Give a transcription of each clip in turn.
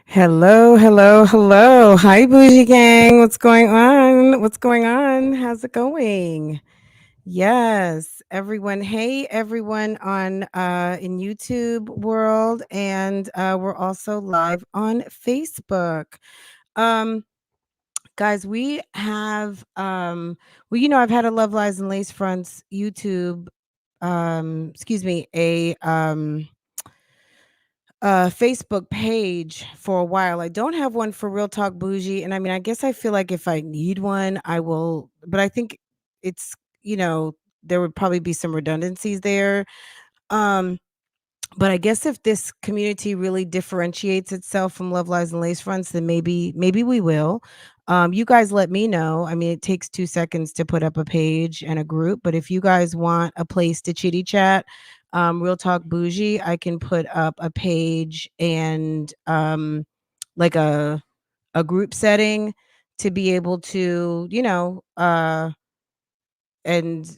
Hello, hello, hello. Hi, Bougie Gang. What's going on? What's going on? How's it going? Yes, everyone. Hey, everyone on in YouTube world, and we're also live on Facebook. Um, guys, we have well, I've had a Love Lies and Lace Fronts YouTube. Excuse me, a Facebook page for a while. I don't have one for Real Talk Bougie, and I mean, I guess I feel like if I need one, I will. But I think it's there would probably be some redundancies there. Um, but I guess if this community really differentiates itself from Love Lies and Lace Fronts, then maybe we will. You guys let me know. I mean, it takes 2 seconds to put up a page and a group, but if you guys want a place to chitty chat, Real Talk Bougie, I can put up a page and like a group setting to be able to, and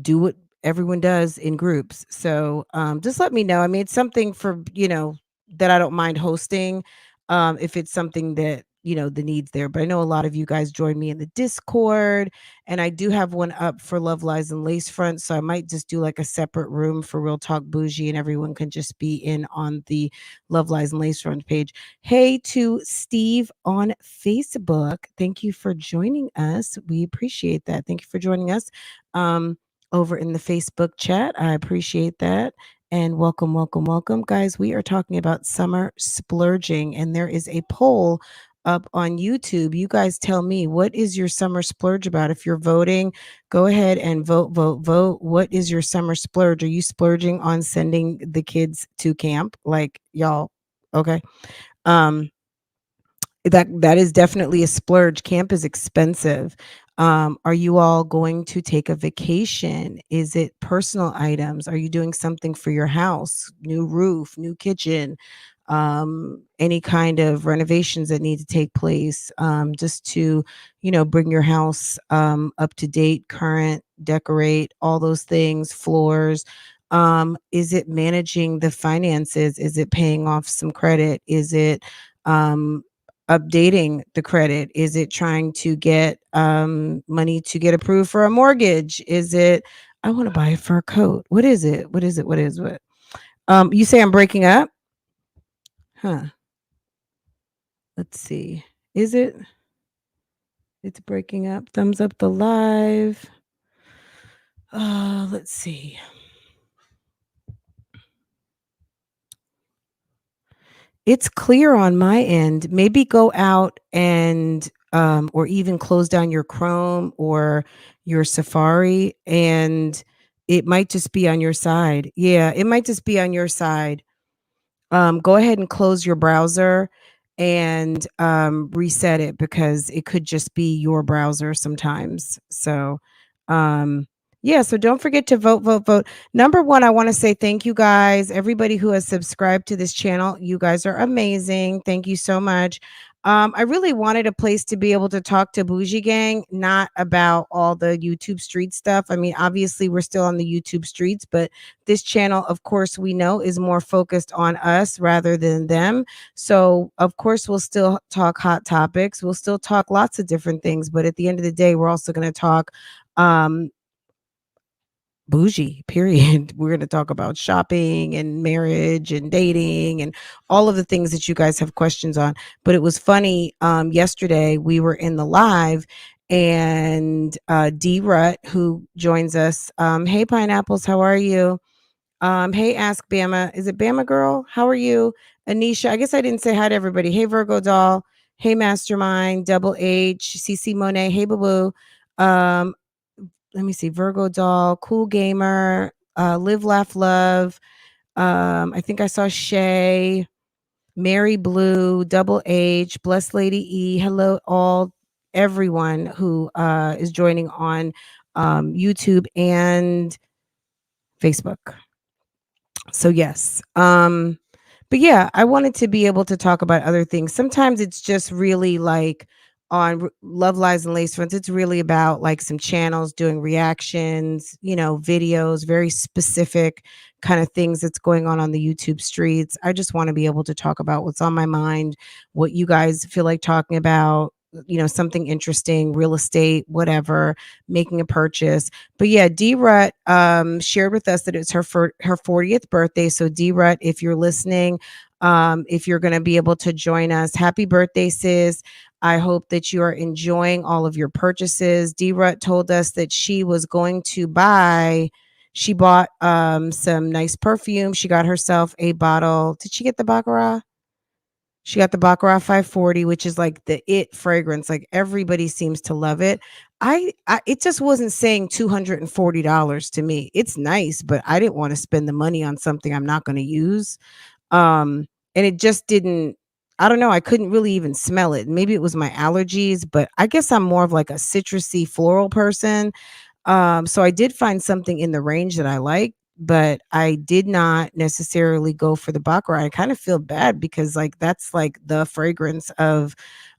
do what everyone does in groups. So just let me know. I mean, it's something for, that I don't mind hosting if it's something that, the needs there. But I know a lot of you guys join me in the Discord, and I do have one up for Love Lies and Lace Front. So I might just do like a separate room for Real Talk Bougie, and everyone can just be in on the Love Lies and Lace Front page. Hey to Steve on Facebook. Thank you for joining us. We appreciate that. Thank you for joining us. Over in the Facebook chat. I appreciate that. And welcome, welcome, welcome. Guys, we are talking about summer splurging, and there is a poll up on YouTube. You guys tell me, what is your summer splurge about? If you're voting, go ahead and vote, vote, vote. What is your summer splurge? Are you splurging on sending the kids to camp? Like, y'all, okay. Um, that is definitely a splurge. Camp is expensive. Are you all going to take a vacation? Is it personal items? Are you doing something for your house? New roof, new kitchen, any kind of renovations that need to take place, just to, bring your house up to date, current, decorate, all those things, floors. Is it managing the finances? Is it paying off some credit? Is it um, updating the credit? Is it trying to get money to get approved for a mortgage? Is it I want to buy a fur coat? What is it? What is it? What is what? You say I'm breaking up? Huh. Let's see. Is it? It's breaking up. Thumbs up the live. Let's see. It's clear on my end. Maybe go out and or even close down your Chrome or your Safari, and it might just be on your side. Yeah, it might just be on your side. Go ahead and close your browser and reset it, because it could just be your browser sometimes. So, um, yeah, so don't forget to vote, vote, vote. Number one, I want to say thank you guys, everybody who has subscribed to this channel. You guys are amazing. Thank you so much. I really wanted a place to be able to talk to Bougie Gang, not about all the YouTube street stuff. I mean, obviously, we're still on the YouTube streets, but this channel, of course, we know is more focused on us rather than them. So, of course, we'll still talk hot topics. We'll still talk lots of different things. But at the end of the day, we're also going to talk um, bougie, period. We're going to talk about shopping and marriage and dating and all of the things that you guys have questions on. But it was funny. Yesterday, we were in the live, and D Rut, who joins us, hey, Pineapples, how are you? Hey, Ask Bama. Is it Bama Girl? How are you? Anisha. I guess I didn't say hi to everybody. Hey, Virgo Doll. Hey, Mastermind. Double H. CC Monet. Hey, Boo Boo. Um, let me see. Virgo Doll. Cool Gamer. Live, Laugh, Love. I think I saw Shay. Mary Blue. Double H. Blessed Lady E. Hello, all. Everyone who is joining on YouTube and Facebook. So yes. But yeah, I wanted to be able to talk about other things. Sometimes it's just really like on Love Lies and Lace Fronts, it's really about like some channels doing reactions, videos, very specific kind of things that's going on the YouTube streets. I just want to be able to talk about what's on my mind, what you guys feel like talking about, something interesting, real estate, whatever, making a purchase. But yeah, D Rut shared with us that it's her 40th birthday. So D Rut, if you're listening, if you're going to be able to join us, happy birthday, sis. I hope that you are enjoying all of your purchases. D Rut told us that she bought some nice perfume. She got herself a bottle. Did she get the Baccarat? She got the Baccarat 540, which is like the it fragrance. Like everybody seems to love it. I it just wasn't saying $240 to me. It's nice, but I didn't want to spend the money on something I'm not going to use. Um, and it just didn't, I don't know, I couldn't really even smell it. Maybe it was my allergies, but I guess I'm more of like a citrusy floral person. So I did find something in the range that I like, but I did not necessarily go for the Baccarat. I kind of feel bad because like that's like the fragrance of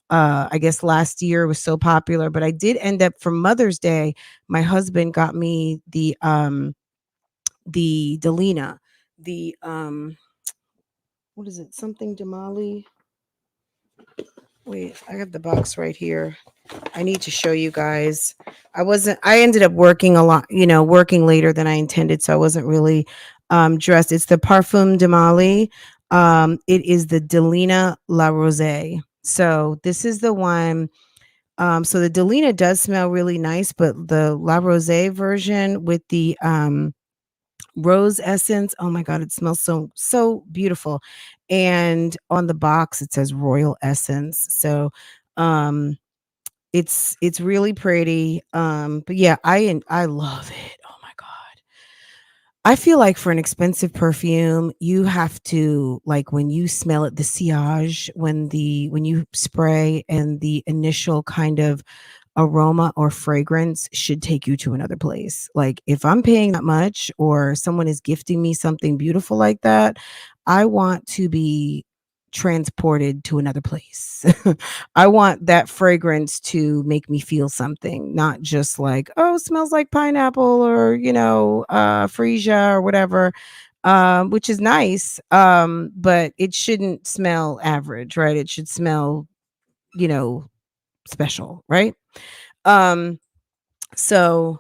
I guess last year was so popular, but I did end up for Mother's Day, my husband got me the Delina, the what is it? Something Damali. Wait, I have the box right here. I need to show you guys. I ended up working a lot, working later than I intended, so I wasn't really dressed. It's the Parfum de Mali. It is the Delina La Rose. So this is the one. So the Delina does smell really nice, but the La Rose version with the rose essence, oh my god, it smells so beautiful. And on the box it says Royal Essence. So um it's really pretty. But yeah, I love it. Oh my god. I feel like for an expensive perfume, you have to like when you smell it, the sillage, when you spray and the initial kind of aroma or fragrance should take you to another place. Like if I'm paying that much or someone is gifting me something beautiful like that, I want to be transported to another place. I want that fragrance to make me feel something, not just like, oh, it smells like pineapple or, freesia or whatever. Which is nice. But it shouldn't smell average, right? It should smell, you know, special, right? Um, so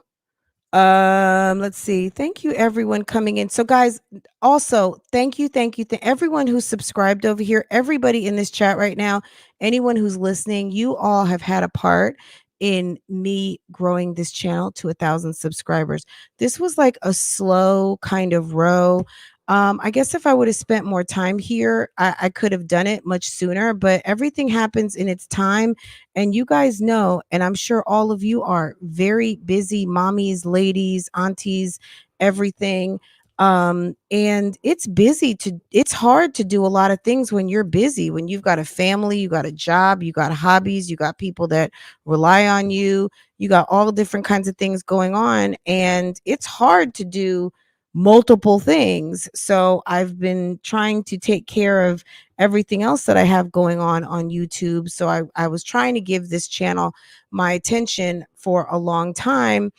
let's see. Thank you everyone coming in. So guys, also thank you to everyone who's subscribed over here, everybody in this chat right now, anyone who's listening, you all have had a part in me growing this channel to 1,000 subscribers. This was like a slow kind of row. I guess if I would have spent more time here, I could have done it much sooner, but everything happens in its time. And you guys know, and I'm sure all of you are very busy mommies, ladies, aunties, everything. And it's hard to do a lot of things when you're busy, when you've got a family, you got a job, you got hobbies, you got people that rely on you, you got all different kinds of things going on. And it's hard to do multiple things. So I've been trying to take care of everything else that I have going on YouTube. So I was trying to give this channel my attention for a long time.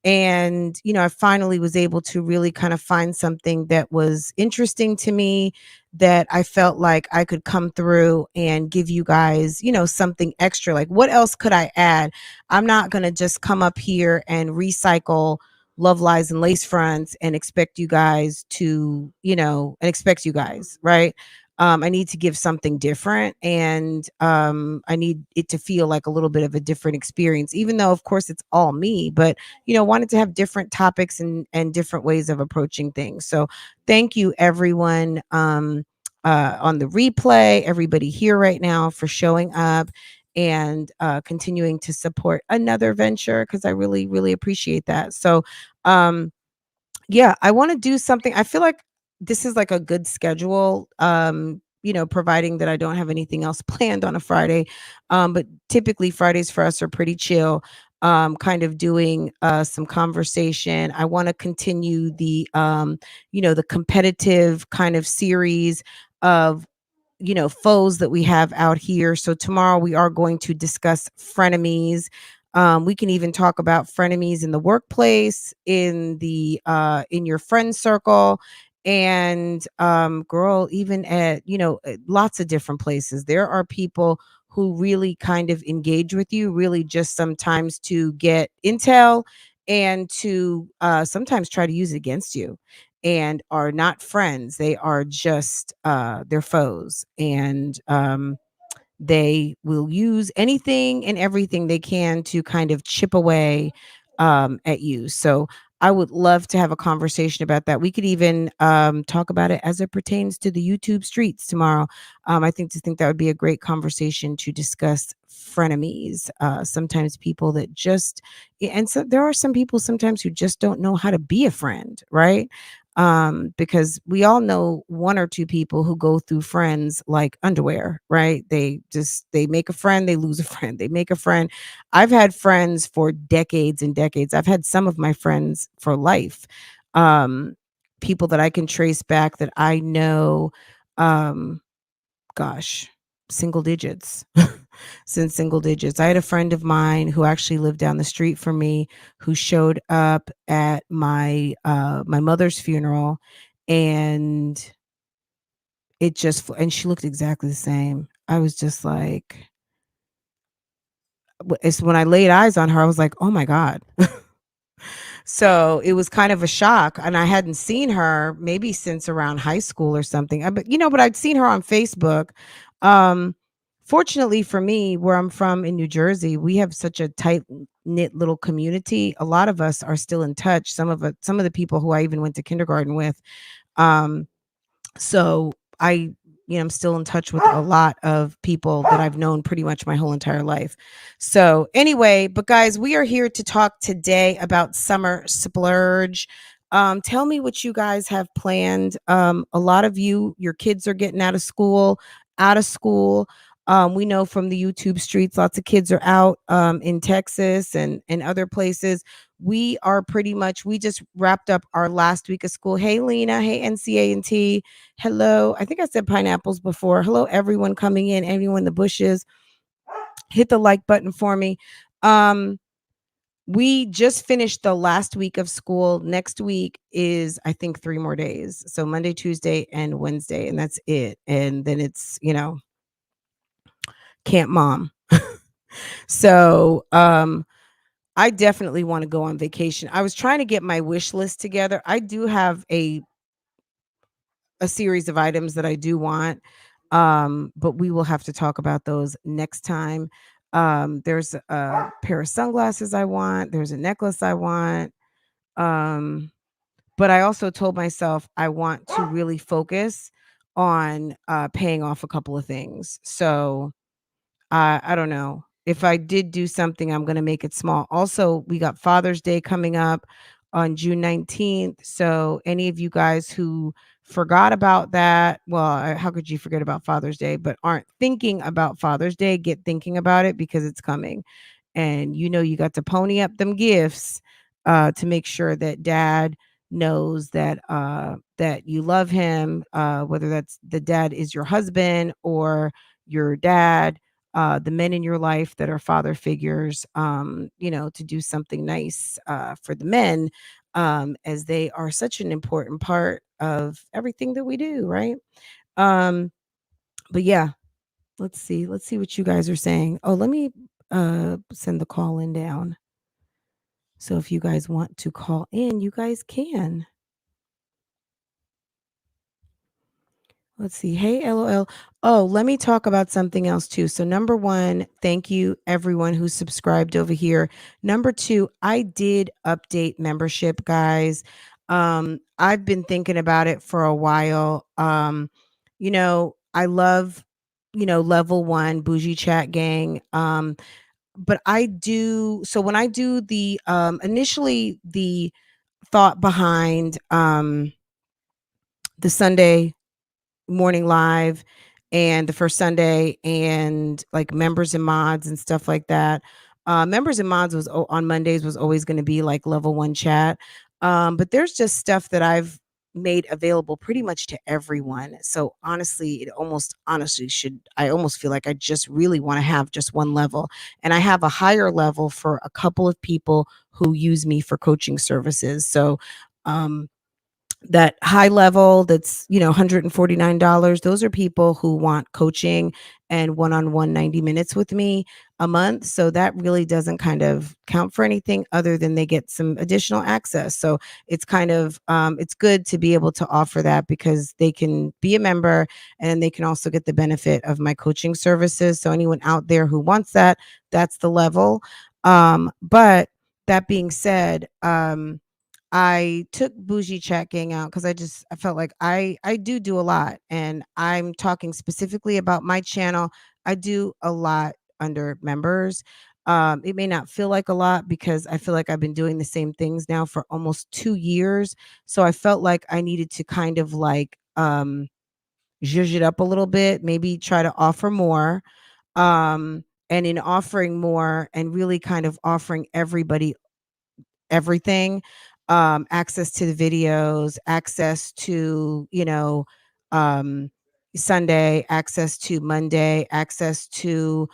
And I finally was able to really kind of find something that was interesting to me, that I felt like I could come through and give you guys something extra. Like what else could I add? I'm not going to just come up here and recycle Love Lies and Lace Fronts and expect you guys to and expect you guys, right? I need to give something different, and I need it to feel like a little bit of a different experience, even though of course it's all me, but wanted to have different topics and different ways of approaching things. So thank you everyone on the replay, everybody here right now for showing up and continuing to support another venture, because I really, really appreciate that. So um yeah, I want to do something. I feel like this is like a good schedule, providing that I don't have anything else planned on a Friday. But typically Fridays for us are pretty chill. Kind of doing some conversation. I want to continue the competitive kind of series of foes that we have out here. So tomorrow we are going to discuss frenemies. We can even talk about frenemies in the workplace, in your friend circle, and girl, even at lots of different places. There are people who really kind of engage with you, really just sometimes to get intel and to sometimes try to use it against you, and are not friends. They are just they're foes, and they will use anything and everything they can to kind of chip away at you. So I would love to have a conversation about that. We could even talk about it as it pertains to the YouTube streets tomorrow. I think that would be a great conversation to discuss frenemies. Sometimes people that just, and so there are some people sometimes who just don't know how to be a friend, right? Because we all know one or two people who go through friends like underwear, right? They make a friend, they lose a friend, they make a friend. I've had friends for decades and decades. I've had some of my friends for life. Um, People that I can trace back that I know, um, gosh, single digits. Since single digits. I had a friend of mine who actually lived down the street from me who showed up at my mother's funeral, and and she looked exactly the same. I was just like, it's when I laid eyes on her, I was like, "Oh my god." So, it was kind of a shock, and I hadn't seen her maybe since around high school or something, but I'd seen her on Facebook. Um, Fortunately for me, where I'm from in New Jersey, we have such a tight-knit little community. A lot of us are still in touch, some of the people who I even went to kindergarten with. Um so I'm still in touch with a lot of people that I've known pretty much my whole entire life. So anyway, but guys, we are here to talk today about summer splurge. Tell me what you guys have planned. A lot of your kids are getting out of school. We know from the YouTube streets, lots of kids are out in Texas and other places. We just wrapped up our last week of school. Hey, Lena. Hey, NCA&T. Hello. I think I said pineapples before. Hello, everyone coming in, everyone in the bushes. Hit the like button for me. Um, we just finished the last week of school. Next week is, I think, 3 more days. So Monday, Tuesday, and Wednesday, and that's it. And then it's, Camp Mom. So I definitely want to go on vacation. I was trying to get my wish list together. I do have a series of items that I do want. But we will have to talk about those next time. There's a pair of sunglasses I want, there's a necklace I want. Um, but I also told myself I want to really focus on paying off a couple of things. So I don't know. If I did do something, I'm gonna make it small. Also, we got Father's Day coming up on June 19th. So any of you guys who forgot about that, well, how could you forget about Father's Day, but aren't thinking about Father's Day, get thinking about it because it's coming. And you got to pony up them gifts to make sure that dad knows that you love him, whether that's the dad is your husband or your dad, the men in your life that are father figures, to do something nice for the men, as they are such an important part of everything that we do, right? Um, but yeah, let's see. Let's see what you guys are saying. Oh, let me send the call in down. So if you guys want to call in, you guys can. Let's see. Hey, LOL. Oh, let me talk about something else too. So, number one, thank you everyone who subscribed over here. Number two, I did update membership, guys. I've been thinking about it for a while. I love, level one bougie chat gang. But I do, so when I do initially the thought behind the Sunday morning live and the first Sunday and like members and mods and stuff like that. Members and mods on Mondays was always going to be like level one chat. But there's just stuff that I've made available pretty much to everyone. So honestly, it almost honestly should I almost feel like I just really want to have just one level. And I have a higher level for a couple of people who use me for coaching services. So um that high level that's, $149, those are people who want coaching and one-on-one 90 minutes with me a month. So that really doesn't kind of count for anything other than they get some additional access. So it's kind of it's good to be able to offer that because they can be a member and they can also get the benefit of my coaching services. So anyone out there who wants that, that's the level. But that being said, I took bougie checking out because I felt like I do a lot, and I'm talking specifically about my channel. I do a lot under members. It may not feel like a lot because I feel like I've been doing the same things now for almost 2 years. So I felt like I needed to kind of like zhuzh it up a little bit, maybe try to offer more. And in offering more and really kind of offering everybody everything, access to the videos, access to, um, Sunday, access to Monday, access to,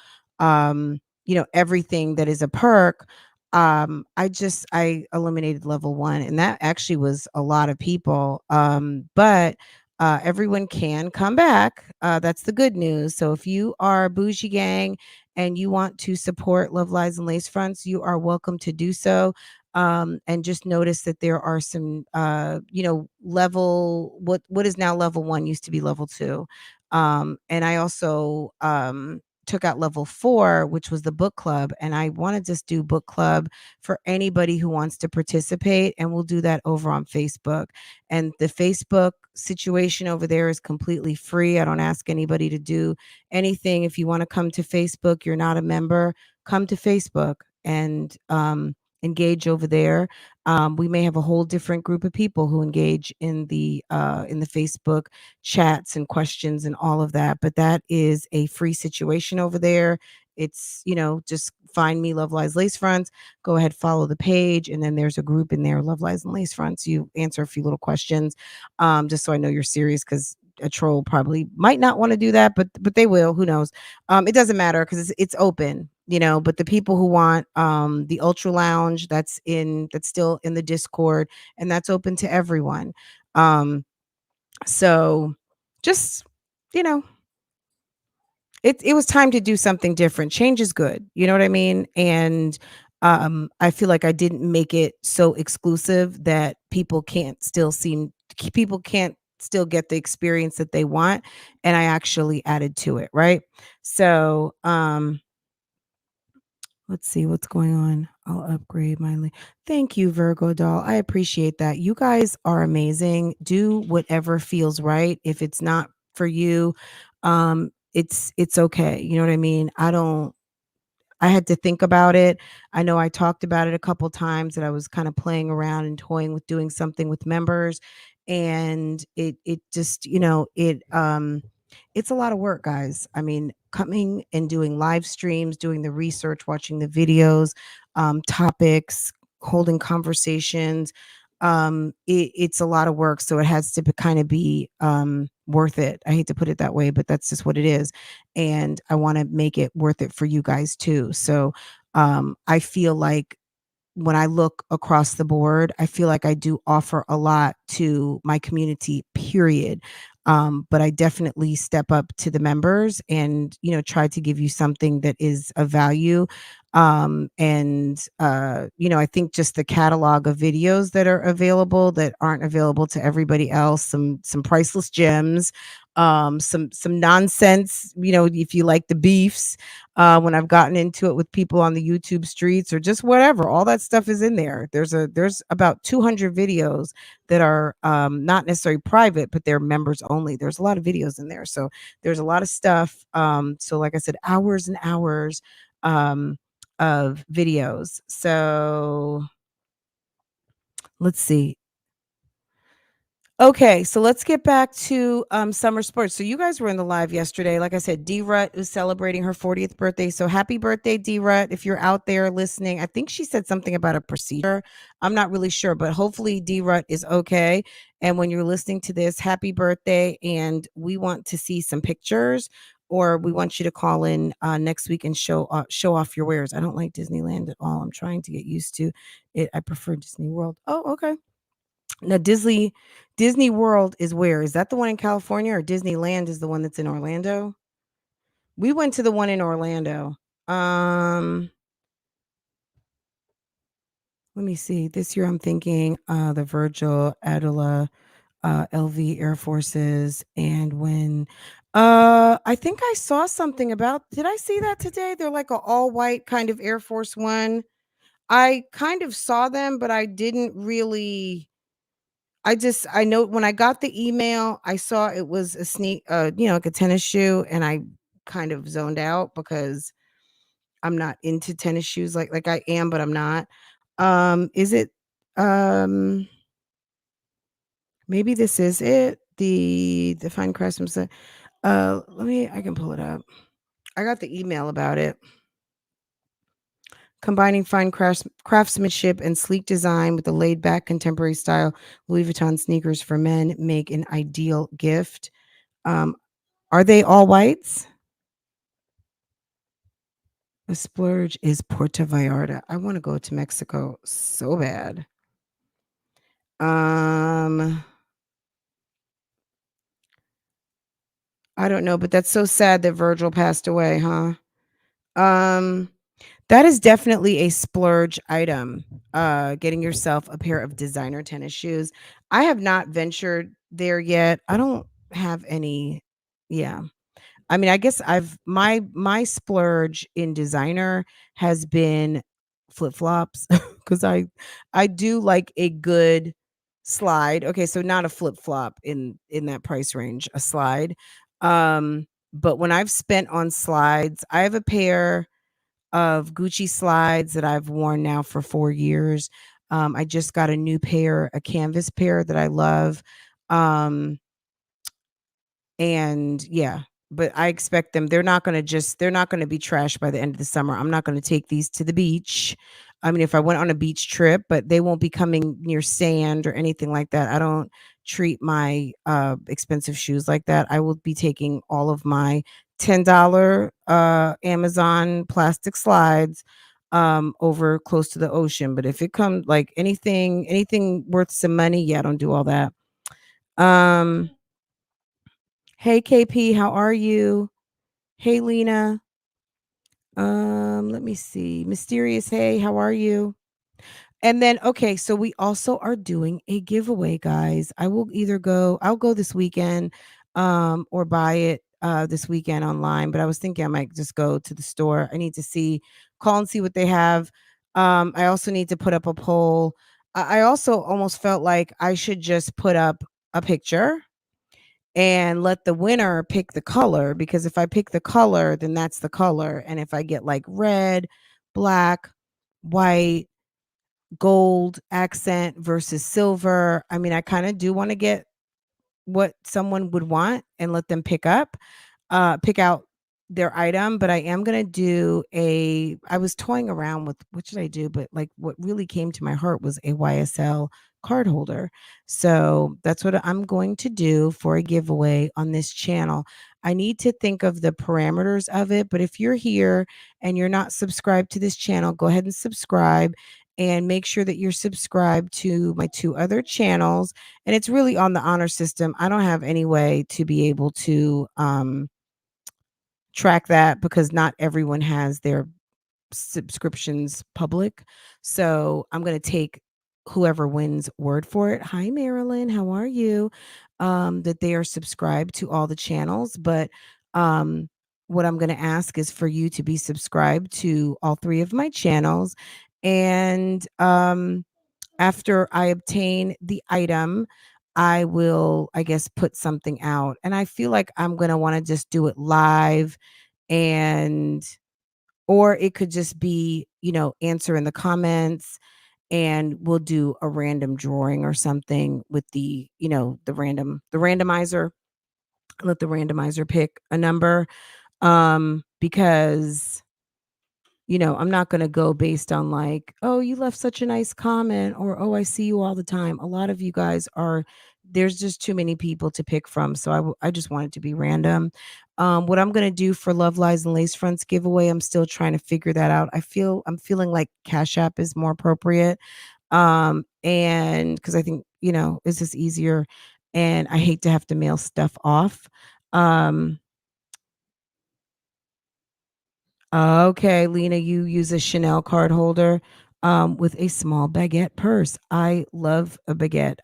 everything that is a perk. I eliminated level one, and that actually was a lot of people. But everyone can come back. That's the good news. So if you are Bougie Gang and you want to support Love Lies and Lace Fronts, you are welcome to do so. And just notice that there are some level what is now level one used to be level two. And I also took out level four, which was the book club, and I want to just do book club for anybody who wants to participate, and we'll do that over on Facebook. And the Facebook situation over there is completely free. I don't ask anybody to do anything. If you want to come to Facebook, you're not a member, come to Facebook and engage over there. We may have a whole different group of people who engage in the Facebook chats and questions and all of that. But that is a free situation over there. It's, just find me, Love Lies Lace Fronts. Go ahead, follow the page, and then there's a group in there, Love Lies and Lace Fronts. You answer a few little questions, just so I know you're serious because a troll probably might not want to do that, but they will. Who knows? It doesn't matter because it's open, but the people who want the ultra lounge, that's still in the Discord, and that's open to everyone. So just, you know, it was time to do something different. Change is good. You know what I mean? And I feel like I didn't make it so exclusive that people can't still get the experience that they want. And I actually added to it, right? So let's see what's going on. I'll upgrade my Thank you, Virgo doll. I appreciate that. You guys are amazing. Do whatever feels right. If it's not for you, it's okay. You know what I mean? I had to think about it. I know I talked about it a couple times that I was kind of playing around and toying with doing something with members, and it just, it's a lot of work, guys. I mean, coming and doing live streams, doing the research, watching the videos, topics, holding conversations. It's a lot of work, so it has to kind of be worth it. I hate to put it that way, but that's just what it is, and I want to make it worth it for you guys too. So I feel like when I look across the board, I feel like I do offer a lot to my community, period. But I definitely step up to the members and, try to give you something that is of value. I think just the catalog of videos that are available that aren't available to everybody else, some priceless gems, some nonsense, if you like the beefs, when I've gotten into it with people on the YouTube streets or just whatever. All that stuff is in there. There's about 200 videos that are not necessarily private, but they're members only. There's a lot of videos in there, so there's a lot of stuff. So like I said, hours and hours of videos. So let's see. Okay, so let's get back to summer sports. So you guys were in the live yesterday. Like I said, D Rut is celebrating her 40th birthday. So happy birthday, D Rut. If you're out there listening, I think she said something about a procedure. I'm not really sure, but hopefully D Rut is okay. And when you're listening to this, happy birthday. And we want to see some pictures, or we want you to call in next week and show off your wares. I don't like Disneyland at all. I'm trying to get used to it. I prefer Disney World. Oh, okay. Now Disney World is where? Is that the one in California, or Disneyland is the one that's in Orlando? We went to the one in Orlando. Um, Let me see. This year I'm thinking the Virgil Adela LV Air Forces, and when I think I saw something about, did I see that today? They're like a all white kind of Air Force One. I kind of saw them, but I didn't really. I know when I got the email, I saw it was a like a tennis shoe, and I kind of zoned out because I'm not into tennis shoes like I am, but I'm not. Is it um maybe this is it? The fine craftsmanship. Let me I can pull it up. I got the email about it. Combining craftsmanship and sleek design with a laid back contemporary style, Louis Vuitton sneakers for men make an ideal gift. Um, Are they all whites? The splurge is Puerto Vallarta. I want to go to Mexico so bad. Um, I don't know, but that's so sad that Virgil passed away, huh? Um, that is definitely a splurge item. Getting yourself a pair of designer tennis shoes. I have not ventured there yet. I don't have any. Yeah. I mean, I guess I've my splurge in designer has been flip-flops because I do like a good slide. Okay, so not a flip-flop in that price range, a slide. But when I've spent on slides, I have a pair of Gucci slides that I've worn now for 4 years. I just got a new pair, a canvas pair that I love. Um and yeah, but I expect them, they're not gonna be trashed by the end of the summer. I'm not gonna take these to the beach. I mean, if I went on a beach trip, but they won't be coming near sand or anything like that. I don't treat my expensive shoes like that. I will be taking all of my $10 Amazon plastic slides over close to the ocean. But if it comes like anything worth some money, yeah, I don't do all that. Um Hey KP, how are you? Hey Lena. Let me see. Mysterious, hey, how are you? And then okay, so we also are doing a giveaway, guys. I'll go this weekend or buy it this weekend online, but I was thinking I might just go to the store. I need to call and see what they have. I also need to put up a poll. I also almost felt like I should just put up a picture and let the winner pick the color, because if I pick the color, then that's the color. And if I get like red, black, white, gold accent versus silver, I mean, I kind of do want to get what someone would want and let them pick out their item. But I am going to do I was toying around with what should I do, but like what really came to my heart was a YSL card holder. So that's what I'm going to do for a giveaway on this channel. I need to think of the parameters of it, but if you're here and you're not subscribed to this channel, go ahead and subscribe, and make sure that you're subscribed to my two other channels. And it's really on the honor system. I don't have any way to be able to track that because not everyone has their subscriptions public. So I'm going to take whoever wins word for it. Hi, Marilyn. How are you? That they are subscribed to all the channels. But um, what I'm going to ask is for you to be subscribed to all three of my channels. And after I obtain the item, I will, I guess, put something out. And I feel like I'm going to want to just do it live, and or it could just be, answer in the comments. and we'll do a random drawing or something with the randomizer. Let the randomizer pick a number, because I'm not gonna go based on like, "Oh, you left such a nice comment," or, "Oh, I see you all the time." A lot of you guys are there's just too many people to pick from, so I just want it to be random. What I'm gonna do for Love Lies and Lace Fronts giveaway, I'm still trying to figure that out. I'm feeling like Cash App is more appropriate, and because I think, it's just easier, and I hate to have to mail stuff off. Um Okay, Lena, you use a Chanel card holder with a small baguette purse. I love a baguette.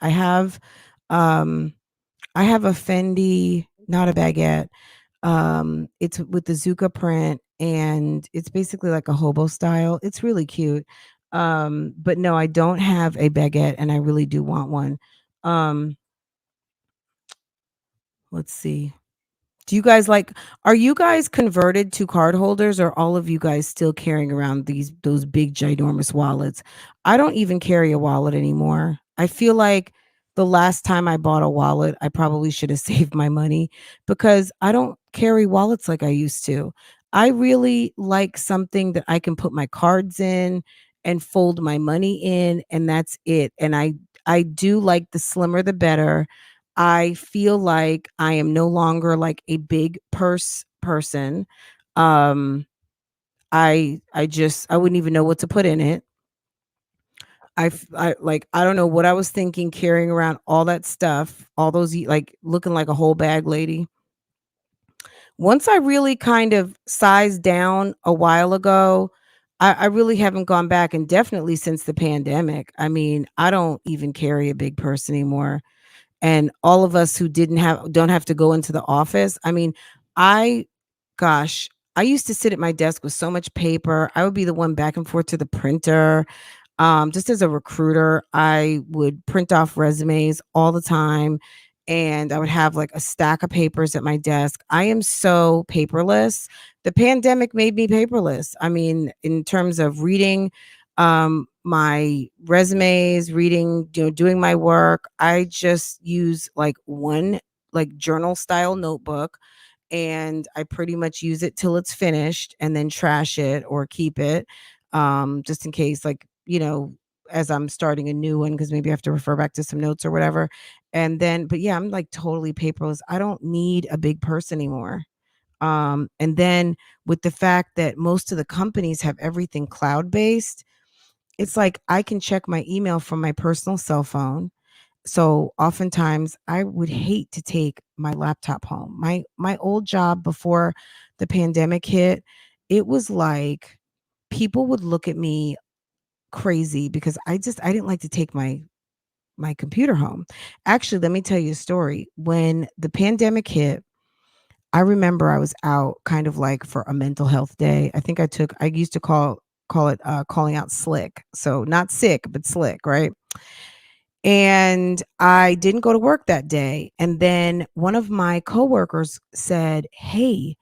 Um I have a Fendi, not a baguette. It's with the Zuka print and it's basically like a hobo style. It's really cute. But no, I don't have a baguette and I really do want one. Um, let's see. Do you guys like Are you guys converted to card holders or all of you guys still carrying around those big ginormous wallets? I don't even carry a wallet anymore. I feel like the last time I bought a wallet, I probably should have saved my money because I don't carry wallets like I used to. I really like something that I can put my cards in and fold my money in and that's it. And I do like the slimmer the better. I feel like I am no longer like a big purse person. Um, I wouldn't even know what to put in it. I don't know what I was thinking carrying around all that stuff, all those like looking like a whole bag lady. Once I really kind of sized down a while ago, I really haven't gone back and definitely since the pandemic. I mean, I don't even carry a big purse anymore. And all of us who didn't have don't have to go into the office. I mean, I gosh, I used to sit at my desk with so much paper. I would be the one back and forth to the printer. Just as a recruiter, I would print off resumes all the time and I would have like a stack of papers at my desk. I am so paperless. The pandemic made me paperless. I mean, in terms of reading my resumes, reading, doing my work, I just use like one like journal style notebook and I pretty much use it till it's finished and then trash it or keep it, just in case, like, as I'm starting a new one, because maybe I have to refer back to some notes or whatever. And then, but yeah, I'm like totally paperless. I don't need a big purse anymore. And then with the fact that most of the companies have everything cloud based, it's like I can check my email from my personal cell phone. So oftentimes I would hate to take my laptop home. My old job before the pandemic hit, it was like people would look at me crazy because I didn't like to take my computer home. Actually, let me tell you a story. When the pandemic hit, I remember I was out kind of like for a mental health day. I used to call it calling out slick. So not sick, but slick, right? And I didn't go to work that day. And then one of my coworkers said, "Hey,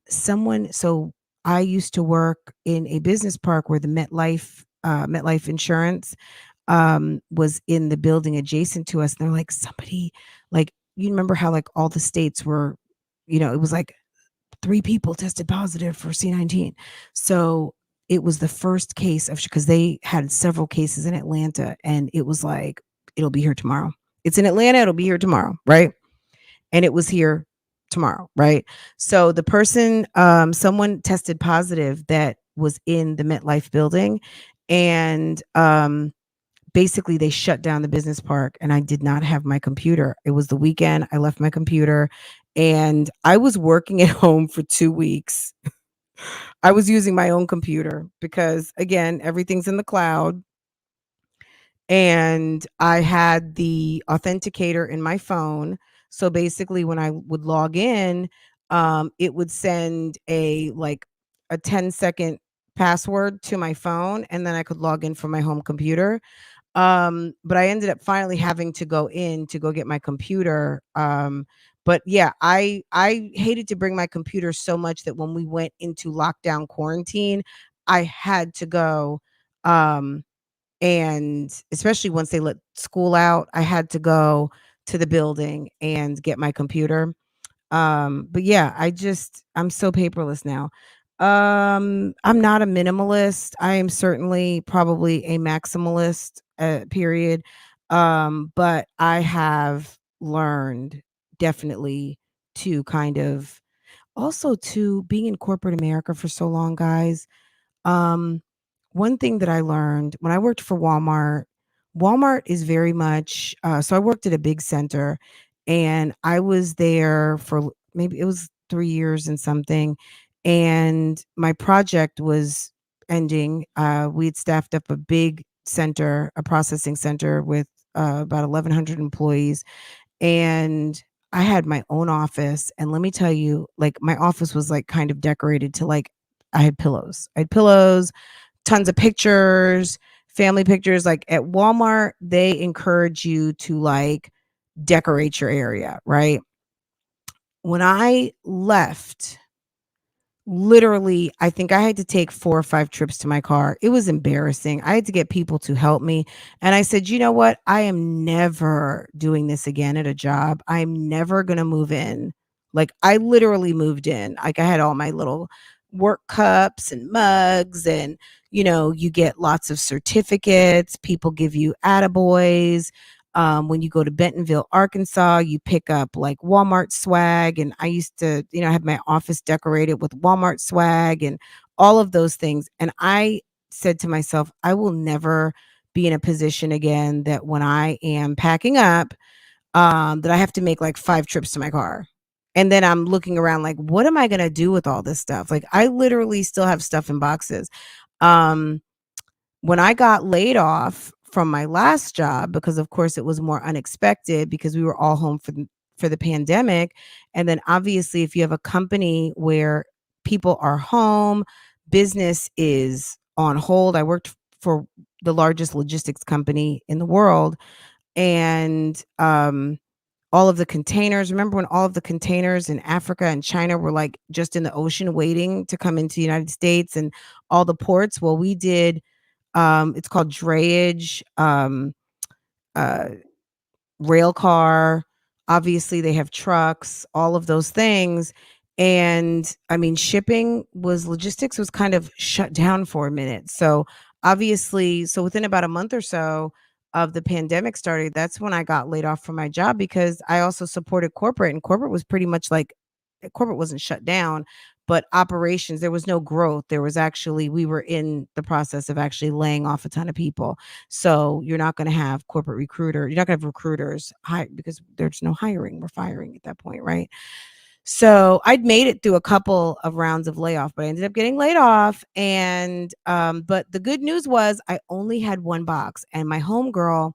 someone." So I used to work in a business park where the MetLife Insurance was in the building adjacent to us. And they're like, somebody, like, you remember how like all the states were, it was like 3 people tested positive for C-19. So, it was the first case of because they had several cases in Atlanta, and it was like, "It'll be here tomorrow." It's in Atlanta, it'll be here tomorrow, right? And it was here tomorrow, right? So, someone tested positive that was in the MetLife building, and, basically, they shut down the business park, and I did not have my computer. It was the weekend, I left my computer, and I was working at home for 2 weeks. I was using my own computer because, again, everything's in the cloud, and I had the authenticator in my phone. So, basically, when I would log in, it would send a 10-second password to my phone, and then I could log in from my home computer. But I ended up finally having to go in to go get my computer. But yeah, I hated to bring my computer so much that when we went into lockdown quarantine, I had to go. Um, And especially once they let school out, I had to go to the building and get my computer. But yeah, I'm so paperless now. I'm not a minimalist. I am certainly probably a maximalist, period. But I have learned definitely to kind of also to being in corporate America for so long, guys. Um, One thing that I learned when I worked for Walmart, Walmart is very much so I worked at a big center and I was there for maybe it was 3 years and something, and my project was ending. We had staffed up a big center, a processing center with about 1,100 employees, and I had my own office, and let me tell you, like, my office was, like, kind of decorated to, like, I had pillows, tons of pictures, family pictures. Like, at Walmart, they encourage you to, like, decorate your area, right? When I left, literally, I think I had to take 4 or 5 trips to my car. It was embarrassing. I had to get people to help me, and I said, "You know what? I am never doing this again at a job. I'm never gonna move in." Like, I literally moved in. Like, I had all my little work cups and mugs and, you get lots of certificates. People give you attaboys. When you go to Bentonville, Arkansas, you pick up like Walmart swag. And I used to, have my office decorated with Walmart swag and all of those things. And I said to myself, I will never be in a position again that when I am packing up, that I have to make like 5 trips to my car. And then I'm looking around like, what am I going to do with all this stuff? Like, I literally still have stuff in boxes. Um, when I got laid off from my last job, because of course it was more unexpected because we were all home for the pandemic, and then obviously if you have a company where people are home, business is on hold. I worked for the largest logistics company in the world, and all of the containers, remember when all of the containers in Africa and China were like just in the ocean waiting to come into the United States and all the ports? Well, we did, it's called drayage, uh, rail car. Obviously, they have trucks, all of those things. And I mean, logistics was kind of shut down for a minute. So obviously, so within about a month or so of the pandemic started, that's when I got laid off from my job because I also supported corporate, and corporate was pretty much like corporate wasn't shut down, but operations, there was no growth. There was actually, we were in the process of actually laying off a ton of people. So you're not going to have you're not going to have recruiters hire because there's no hiring. We're firing at that point, right? So I'd made it through a couple of rounds of layoff, but I ended up getting laid off. And but the good news was I only had one box, and my homegirl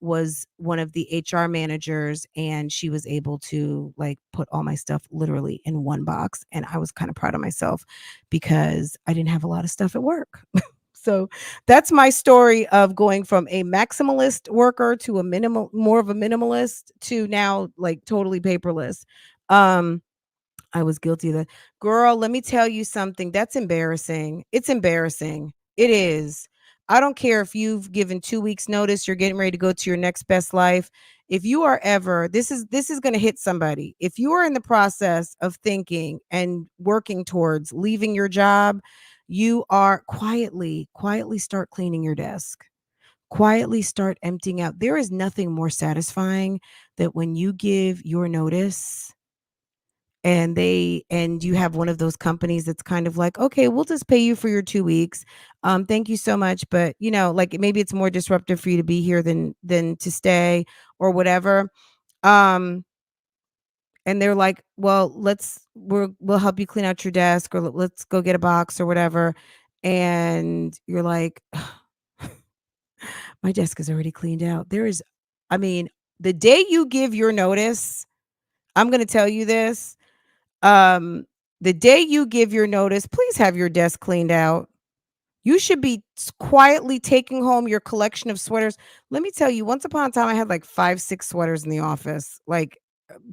was one of the HR managers, and she was able to like put all my stuff literally in one box. And I was kind of proud of myself because I didn't have a lot of stuff at work. So that's my story of going from a maximalist worker to more of a minimalist to now like totally paperless. Um, I was guilty of that. Girl, let me tell you something. That's embarrassing. It's embarrassing. It is. I don't care if you've given 2 weeks notice, you're getting ready to go to your next best life. If you are ever, this is going to hit somebody. If you are in the process of thinking and working towards leaving your job, you are quietly start cleaning your desk. Quietly start emptying out. There is nothing more satisfying that when you give your notice and you have one of those companies that's kind of like, okay, we'll just pay you for your 2 weeks, thank you so much, but like maybe it's more disruptive for you to be here than to stay or whatever. um and they're like, well, we'll help you clean out your desk, or let's go get a box or whatever, and you're like, my desk is already cleaned out. I mean, the day you give your notice, I'm going to tell you this. Um, the day you give your notice, please have your desk cleaned out. You should be quietly taking home your collection of sweaters. Let me tell you, once upon a time, I had like 5, 6 sweaters in the office. Like,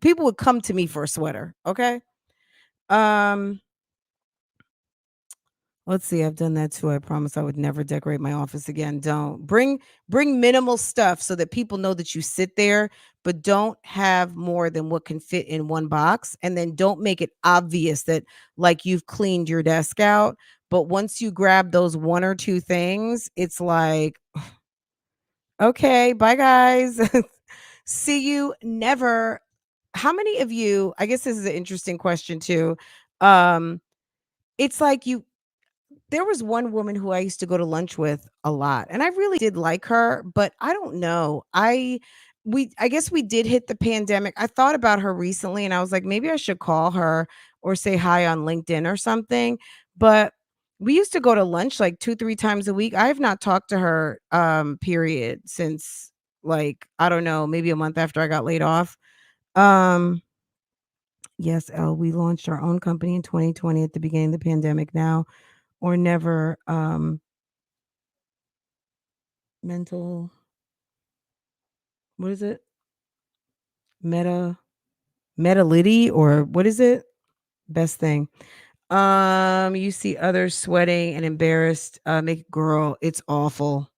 people would come to me for a sweater. Okay. Um, Let's see, I've done that too. I promise I would never decorate my office again. Don't. Bring minimal stuff so that people know that you sit there, but don't have more than what can fit in one box. And then don't make it obvious that like you've cleaned your desk out. But once you grab those one or two things, it's like, okay, bye guys. See you never. How many of you, I guess this is an interesting question too. Um, it's like you there was one woman who I used to go to lunch with a lot, and I really did like her, but I don't know. I guess we did hit the pandemic. I thought about her recently and I was like, maybe I should call her or say hi on LinkedIn or something. But we used to go to lunch like 2, 3 times a week. I have not talked to her period since like, I don't know, maybe a month after I got laid off. Um yes, Elle, we launched our own company in 2020 at the beginning of the pandemic now or never. Mental, what is it? Meta Metality or what is it? Best thing. You see others sweating and embarrassed, make girl, it's awful.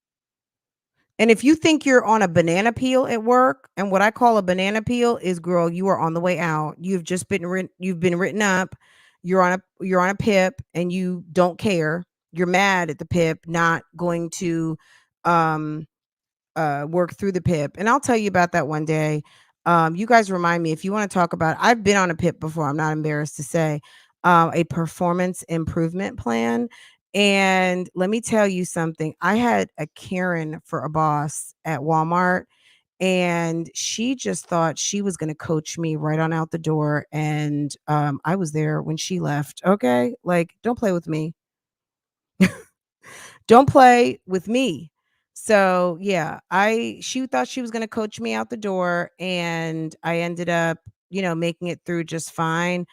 And if you think you're on a banana peel at work, and what I call a banana peel is girl, you are on the way out. You've been written up. You're on a pip and you don't care. You're mad at the pip not going to um work through the PIP. And I'll tell you about that one day. You guys remind me if you want to talk about I've been on a PIP before, I'm not embarrassed to say, a performance improvement plan. And let me tell you something. I had a Karen for a boss at Walmart, and she just thought she was going to coach me right on out the door. And I was there when she left. Okay. Like, don't play with me. Don't play with me. So, yeah, I she thought she was gonna coach me out the door, and I ended up, making it through just fine.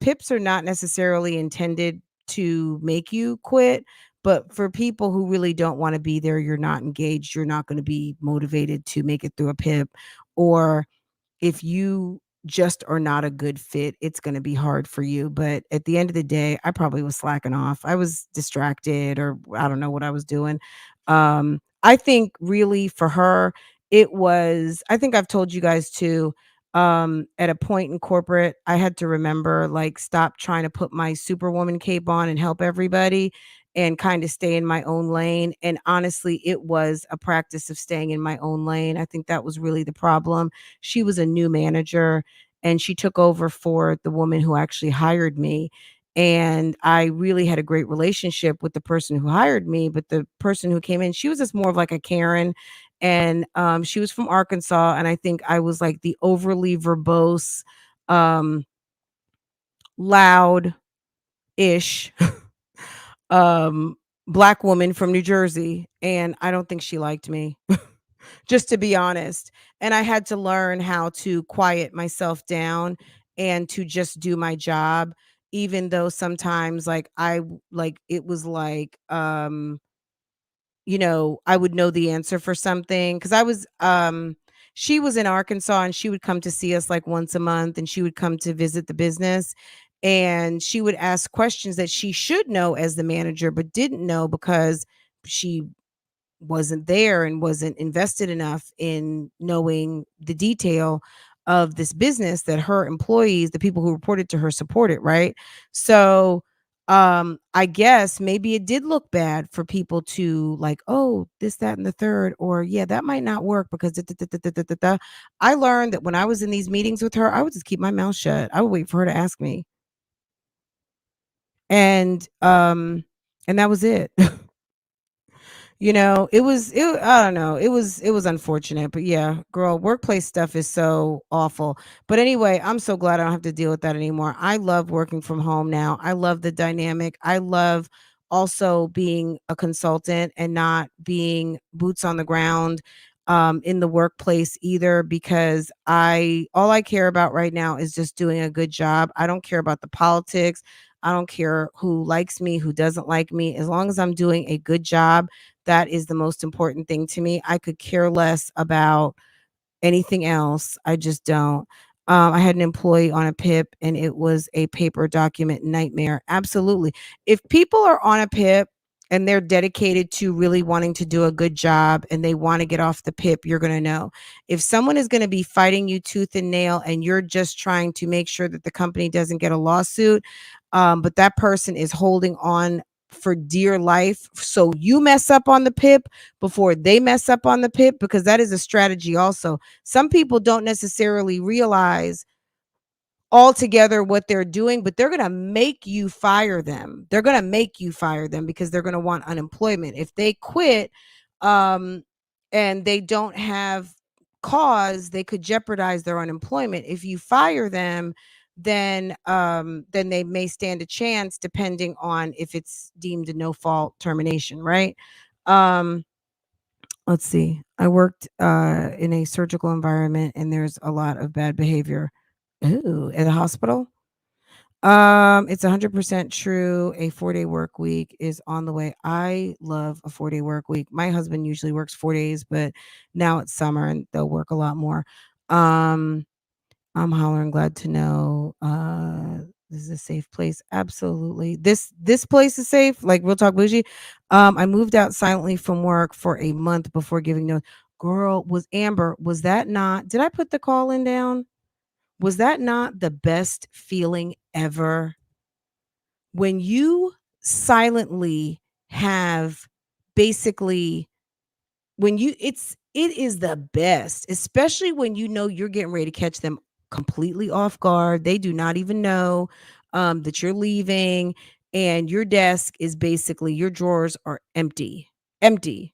Pips are not necessarily intended to make you quit, but for people who really don't wanna be there, you're not engaged, you're not gonna be motivated to make it through a pip, or if you just are not a good fit, it's gonna be hard for you, but at the end of the day, I probably was slacking off. I was distracted or I don't know what I was doing. I think really for her, I think I've told you guys too, at a point in corporate, I had to remember, like, stop trying to put my superwoman cape on and help everybody and kinda stay in my own lane, and honestly, it was a practice of staying in my own lane. I think that was really the problem. She was a new manager and she took over for the woman who actually hired me. And I really had a great relationship with the person who hired me, but the person who came in, she was just more of like a Karen. And she was from Arkansas. And I think I was like the overly verbose, um, loud ish um, black woman from New Jersey. And I don't think she liked me. Just to be honest. And I had to learn how to quiet myself down and to just do my job, even though sometimes like it was like I would know the answer for something because she was in Arkansas and she would come to see us like once a month and she would come to visit the business and she would ask questions that she should know as the manager but didn't know because she wasn't there and wasn't invested enough in knowing the detail of this business that her employees, the people who reported to her, supported, right? So I guess maybe it did look bad for people to like, oh, this, that, and the third, or yeah, that might not work because I learned that when I was in these meetings with her, I would just keep my mouth shut. I would wait for her to ask me. And and that was it. I don't know, it was unfortunate, but yeah, girl, workplace stuff is so awful. But anyway, I'm so glad I don't have to deal with that anymore. I love working from home now. I love the dynamic. I love also being a consultant and not being boots on the ground in the workplace either because I all I care about right now is just doing a good job. I don't care about the politics. I don't care who likes me, who doesn't like me. As long as I'm doing a good job, that is the most important thing to me. I could care less about anything else. I just don't. I had an employee on a PIP and it was a paper document nightmare. Absolutely. If people are on a PIP and they're dedicated to really wanting to do a good job and they want to get off the PIP, you're going to know. If someone is going to be fighting you tooth and nail and you're just trying to make sure that the company doesn't get a lawsuit, but that person is holding on for dear life. So you mess up on the PIP before they mess up on the PIP, because that is a strategy also. Some people don't necessarily realize altogether what they're doing, but they're going to make you fire them. They're going to make you fire them because they're going to want unemployment. If they quit um and they don't have cause, they could jeopardize their unemployment. If you fire them, then they may stand a chance depending on if it's deemed a no fault termination, right? Um let's see. I worked in a surgical environment and there's a lot of bad behavior. Ooh, at a hospital? It's 100% true. A 4-day work week is on the way. I love a 4-day work week. My husband usually works 4 days, but now it's summer and they'll work a lot more. Um, I'm hollering glad to know this is a safe place. Absolutely. This place is safe. Like real talk bougie. I moved out silently from work for a month before giving no. Girl, was Amber, was that not, did I put the call in down? Was that not the best feeling ever? When you silently have basically, when you, it is the best, especially when you know you're getting ready to catch them completely off guard. They do not even know that you're leaving, and your desk is basically, your drawers are empty. Empty.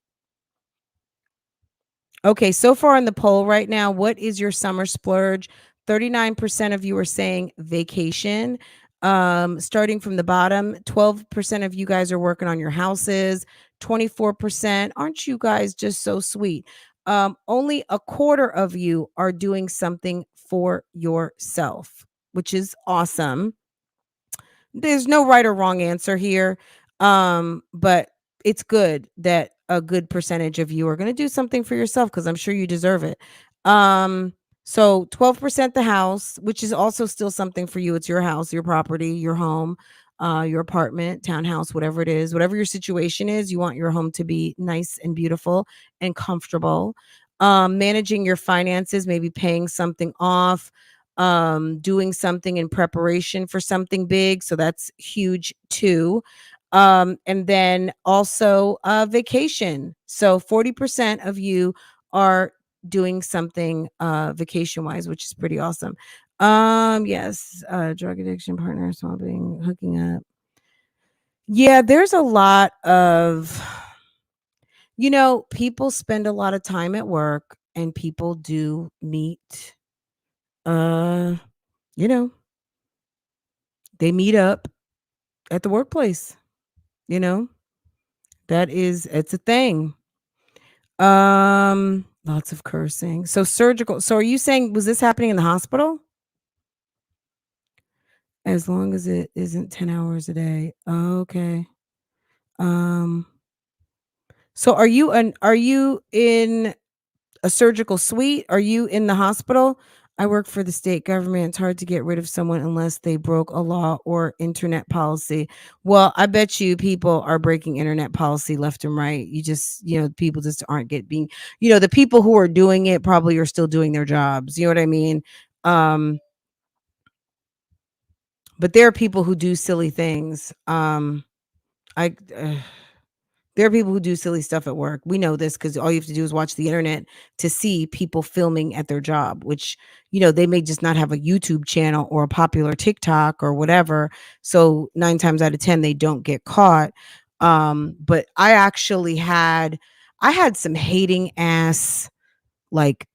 Okay, so far in the poll right now, what is your summer splurge? 39% of you are saying vacation. Starting from the bottom, 12% of you guys are working on your houses. 24%, aren't you guys just so sweet? Only a quarter of you are doing something for yourself, which is awesome. There's no right or wrong answer here. But it's good that a good percentage of you are going to do something for yourself because I'm sure you deserve it. So 12% the house, which is also still something for you. It's your house, your property, your home, your apartment, townhouse, whatever it is, whatever your situation is, you want your home to be nice and beautiful and comfortable. Managing your finances, maybe paying something off, doing something in preparation for something big. So that's huge too. And then also vacation. So 40% of you are doing something vacation wise, which is pretty awesome. Yes, drug addiction, partner swapping, hooking up. Yeah, there's a lot of, people spend a lot of time at work and people do meet, uh, you know, they meet up at the workplace, you know? It's a thing. Lots of cursing. So surgical. So are you saying, was this happening in the hospital? As long as it isn't 10 hours a day. Okay. Um so are you in a surgical suite? Are you in the hospital? I work for the state government. It's hard to get rid of someone unless they broke a law or internet policy. Well, I bet you people are breaking internet policy left and right. People just aren't the people who are doing it probably are still doing their jobs. You know what I mean? Um, but there are people who do silly things. I There are people who do silly stuff at work. We know this because all you have to do is watch the internet to see people filming at their job, which, they may just not have a YouTube channel or a popular TikTok or whatever. So 9 times out of 10, they don't get caught. But I had some hating ass, like,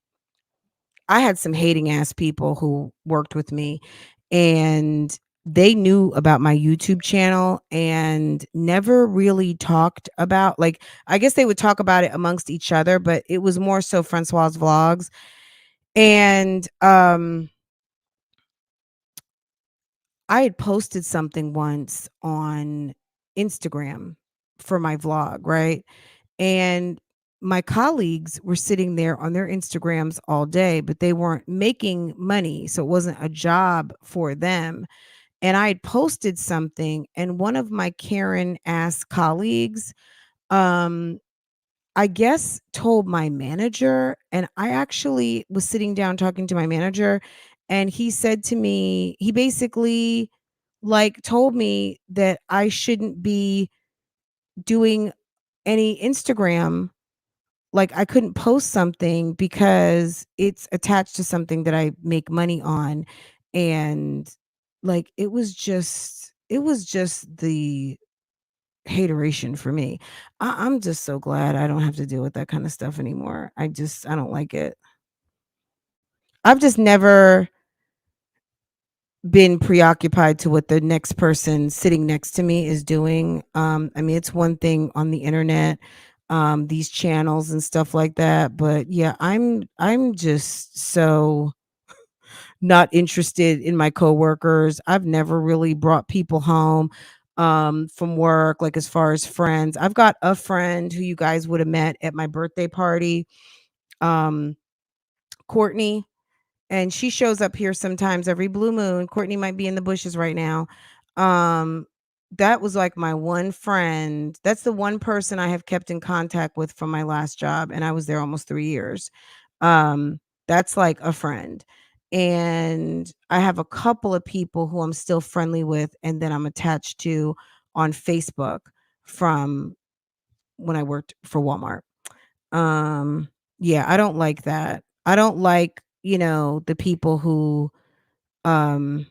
I had some hating ass people who worked with me, and they knew about my YouTube channel and never really talked about, like, I guess they would talk about it amongst each other, but it was more so Francois vlogs. And I had posted something once on Instagram for my vlog, right? And my colleagues were sitting there on their Instagrams all day, but they weren't making money. So it wasn't a job for them. And I had posted something, and one of my Karen ass colleagues, um, I guess told my manager, and I actually was sitting down talking to my manager, and he said to me, he basically like told me that I shouldn't be doing any Instagram, like I couldn't post something because it's attached to something that I make money on. And like it was just the hateration for me. I'm just so glad I don't have to deal with that kind of stuff anymore. I don't like it. I've just never been preoccupied to what the next person sitting next to me is doing. I mean, it's one thing on the internet, these channels and stuff like that, but yeah, I'm just so not interested in my coworkers. I've never really brought people home from work, like as far as friends. I've got a friend who you guys would have met at my birthday party, um, Courtney, and she shows up here sometimes every blue moon. Courtney might be in the bushes right now. Um, that was like my one friend. That's the one person I have kept in contact with from my last job, and I was there almost 3 years. That's like a friend. And I have a couple of people who I'm still friendly with and that I'm attached to on Facebook from when I worked for Walmart. Um, yeah, I don't like that. I don't like, the people who, um,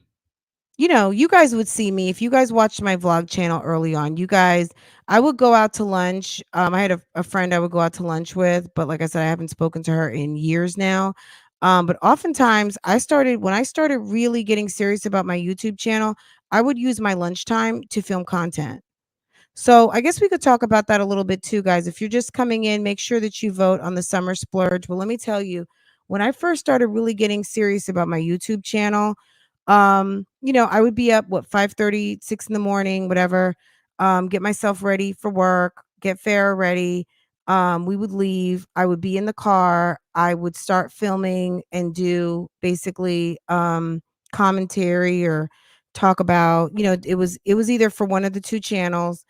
you guys would see me if you guys watched my vlog channel early on. I would go out to lunch. I had a friend I would go out to lunch with, but like I said, I haven't spoken to her in years now. But oftentimes when I started really getting serious about my YouTube channel, I would use my lunchtime to film content. So I guess we could talk about that a little bit too, guys. If you're just coming in, make sure that you vote on the summer splurge. Well, let me tell you, when I first started really getting serious about my YouTube channel, I would be up 5:30, 6 in the morning, whatever, get myself ready for work, get Farrah ready. We would leave. I would be in the car. I would start filming and do basically commentary or talk about, it was either for one of the two channels,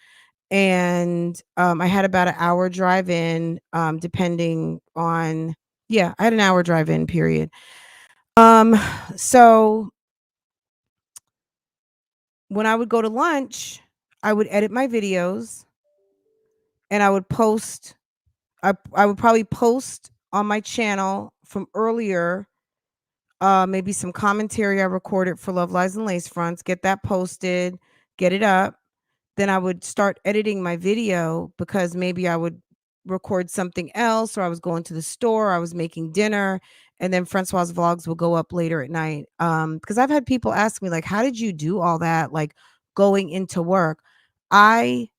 and I had about an hour drive in, depending on, yeah, I had an hour drive in period. Um, so when I would go to lunch, I would edit my videos and I would post. I would probably post on my channel from earlier, maybe some commentary I recorded for Love Lies and Lace Fronts, get that posted, get it up. Then I would start editing my video because maybe I would record something else, or I was going to the store, I was making dinner, and then Francois vlogs will go up later at night. Because I've had people ask me, like, how did you do all that? Like going into work. I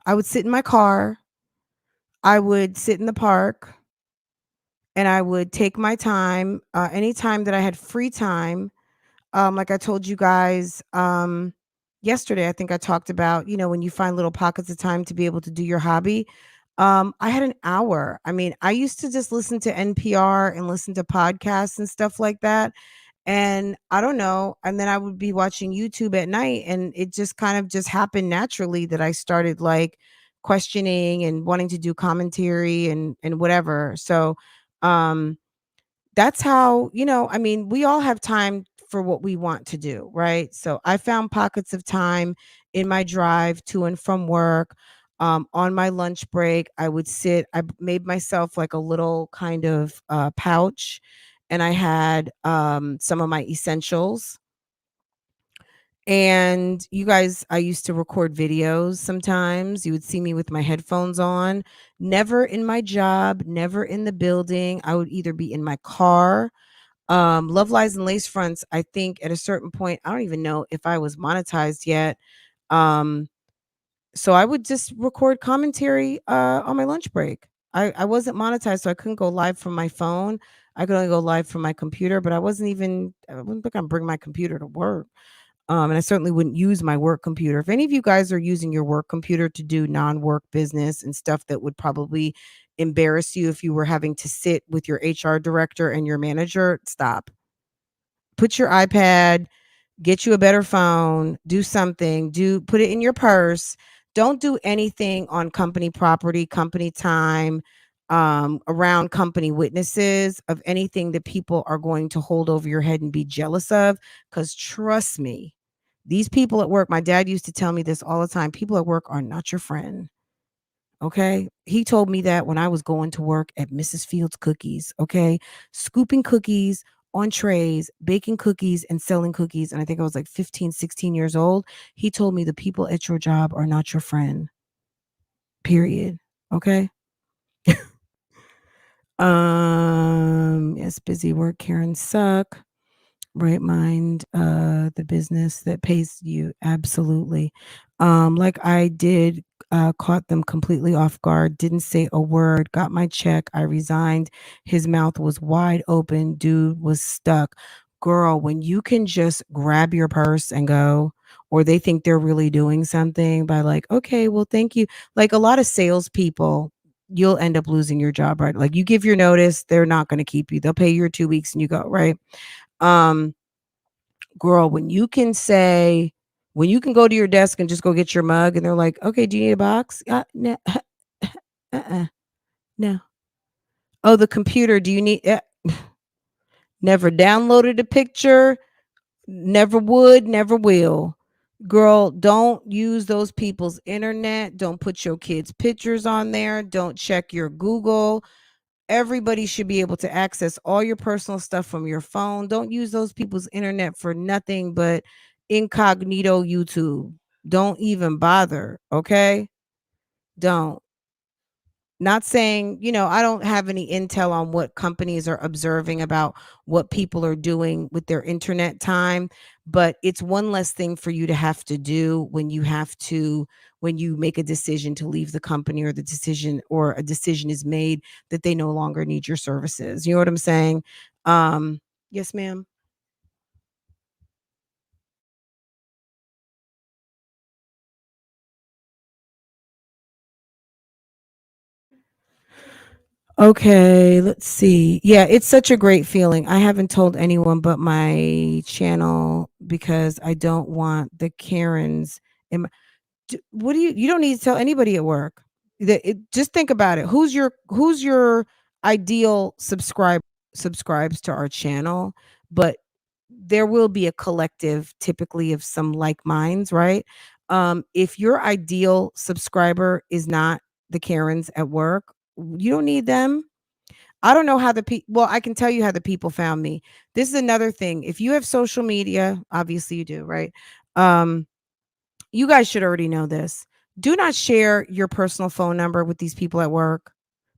I would sit in my car, I would sit in the park, and I would take my time. Anytime that I had free time, like I told you guys, yesterday, I think I talked about, when you find little pockets of time to be able to do your hobby. I had an hour. I mean, I used to just listen to NPR and listen to podcasts and stuff like that. And I don't know. And then I would be watching YouTube at night, and it just kind of just happened naturally that I started like questioning and wanting to do commentary and whatever. So, um, that's how, I mean, we all have time for what we want to do, right? So I found pockets of time in my drive to and from work. On my lunch break, I would sit, made myself like a little kind of pouch, and I had some of my essentials. And you guys, I used to record videos sometimes. You would see me with my headphones on, never in my job, never in the building. I would either be in my car. Love Lies and Lace Fronts, I think at a certain point, I don't even know if I was monetized yet. Um, so I would just record commentary on my lunch break. I wasn't monetized, so I couldn't go live from my phone. I could only go live from my computer, but I wasn't think I'm bringing my computer to work. And I certainly wouldn't use my work computer. If any of you guys are using your work computer to do non-work business and stuff that would probably embarrass you if you were having to sit with your HR director and your manager, stop. Put your iPad, get you a better phone, do something, do put it in your purse. Don't do anything on company property, company time, around company witnesses of anything that people are going to hold over your head and be jealous of. Because trust me, these people at work, my dad used to tell me this all the time, people at work are not your friend. Okay. He told me that when I was going to work at Mrs. Fields Cookies. Okay. Scooping cookies on trays, baking cookies and selling cookies. And I think I was like 15, 16 years old. He told me the people at your job are not your friend, period. Okay. Yes, busy work, Karen suck. Right mind, the business that pays you, absolutely. Like I did, caught them completely off guard, didn't say a word, got my check, I resigned. His mouth was wide open, dude was stuck. Girl, when you can just grab your purse and go, or they think they're really doing something by like, okay, well, thank you. Like a lot of salespeople, you'll end up losing your job, right? Like you give your notice, they're not going to keep you. They'll pay you your 2 weeks and you go, right? Um, Girl, when you can go to your desk and just go get your mug and they're like, "Okay, do you need a box?" No, uh-uh, no. Oh, the computer, do you need never downloaded a picture, never would, never will. Girl, don't use those people's internet. Don't put your kids' pictures on there. Don't check your Google. Everybody should be able to access all your personal stuff from your phone. Don't use those people's internet for nothing but incognito YouTube. Don't even bother, okay? Don't. Not saying, I don't have any intel on what companies are observing about what people are doing with their internet time, but it's one less thing for you to have to do when you make a decision to leave the company or a decision is made that they no longer need your services. You know what I'm saying? Um, yes, ma'am. Okay, let's see. Yeah, it's such a great feeling. I haven't told anyone but my channel because I don't want the Karens in my, what do you don't need to tell anybody at work. Just think about it. Who's your ideal subscribes to our channel, but there will be a collective typically of some like minds, right? If your ideal subscriber is not the Karens at work, you don't need them. I don't know how well, I can tell you how the people found me. This is another thing. If you have social media, obviously you do, right? Um, you guys should already know this. Do not share your personal phone number with these people at work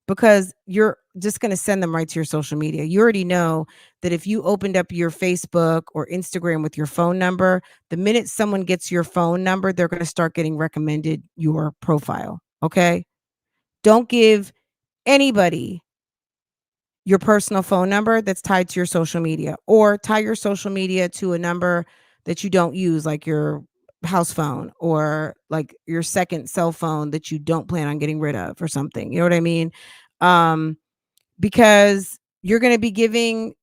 because you're just going to send them right to your social media. You already know that if you opened up your Facebook or Instagram with your phone number, the minute someone gets your phone number, they're going to start getting recommended your profile. Okay. Don't give anybody your personal phone number that's tied to your social media, or tie your social media to a number that you don't use, like your house phone or like your second cell phone that you don't plan on getting rid of or something. You know what I mean? Um, because you're going to be giving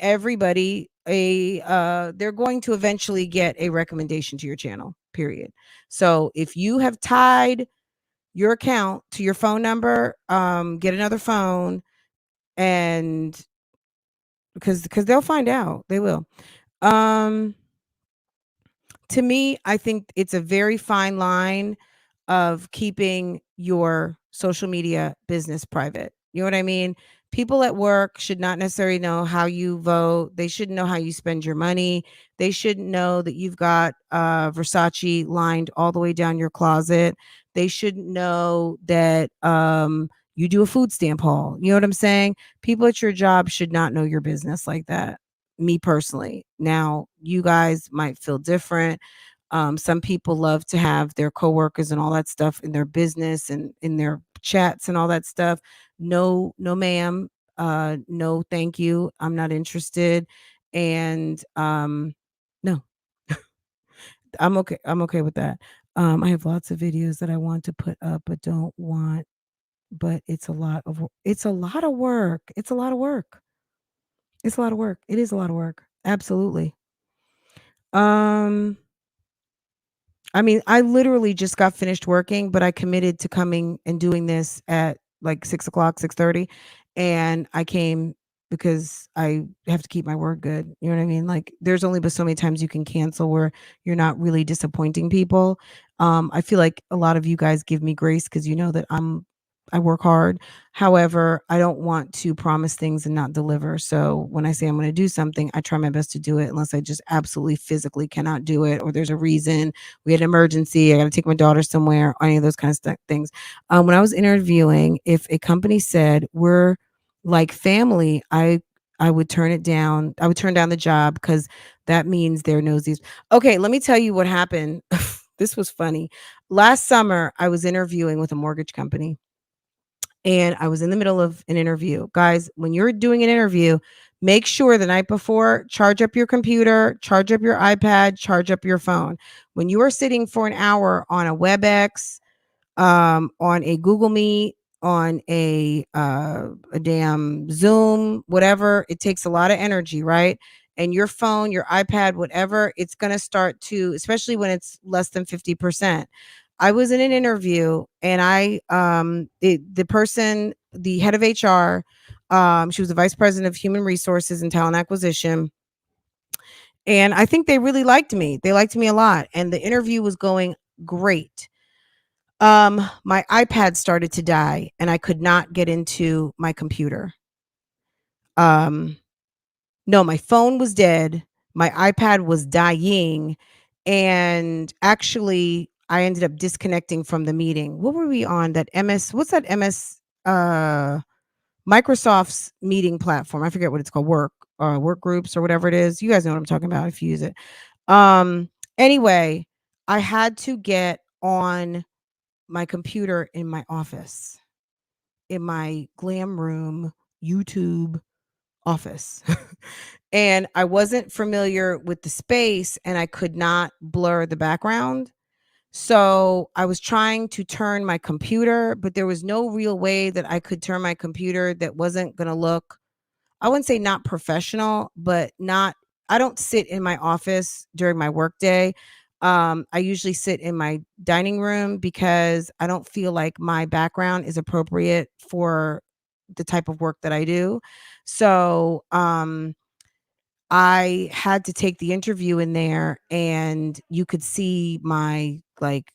everybody they're going to eventually get a recommendation to your channel, period. So if you have tied your account to your phone number, get another phone, and because they'll find out, they will. um to me, I think it's a very fine line of keeping your social media business private. You know what I mean? People at work should not necessarily know how you vote. They shouldn't know how you spend your money. They shouldn't know that you've got Versace lined all the way down your closet. They shouldn't know that you do a food stamp haul. You know what I'm saying? People at your job should not know your business like that. Me personally. Now, you guys might feel different. Some people love to have their coworkers and all that stuff in their business and in their chats and all that stuff. No, no, ma'am. No, thank you. I'm not interested. And No, I'm okay with that. I have lots of videos that I want to put up, but don't want but it's a lot of it's a lot of work. It's a lot of work. It's a lot of work. It is a lot of work. Absolutely. Um I mean, I literally just got finished working, but I committed to coming and doing this at like 6 o'clock, 6:30, and I came because I have to keep my word good. You know what I mean? Like, there's only but so many times you can cancel where you're not really disappointing people. I feel like a lot of you guys give me grace because you know that I work hard. However, I don't want to promise things and not deliver. So when I say I'm going to do something, I try my best to do it unless I just absolutely physically cannot do it or there's a reason we had an emergency, I gotta take my daughter somewhere, any of those kind of things. When I was interviewing, if a company said, "We're like family," I would turn it down. I would turn down the job because that means they're nosies. Okay, let me tell you what happened. This was funny. Last summer, I was interviewing with a mortgage company and I was in the middle of an interview. Guys, when you're doing an interview, make sure the night before, charge up your computer, charge up your iPad, charge up your phone. When you are sitting for an hour on a WebEx, on a Google Meet, on a damn Zoom, whatever. It takes a lot of energy, right? And your phone, your iPad, whatever, it's gonna start to, especially when it's less than 50%. I was in an interview and the person, the head of HR, she was the vice president of human resources and talent acquisition. And I think they really liked me. They liked me a lot. And the interview was going great. My iPad started to die and I could not get into my computer. Um, no, my phone was dead. My iPad was dying. And actually, I ended up disconnecting from the meeting. What were we on? That MS, what's that MS Microsoft's meeting platform? I forget what it's called, work groups or whatever it is. You guys know what I'm talking about if you use it. Um, anyway, I had to get on my computer in my office, in my glam room YouTube office. And I wasn't familiar with the space and I could not blur the background. So I was trying to turn my computer, but there was no real way that I could turn my computer that wasn't going to look, I wouldn't say not professional, but not, I don't sit in my office during my workday. I usually sit in my dining room because I don't feel like my background is appropriate for the type of work that I do. So, I had to take the interview in there and you could see my like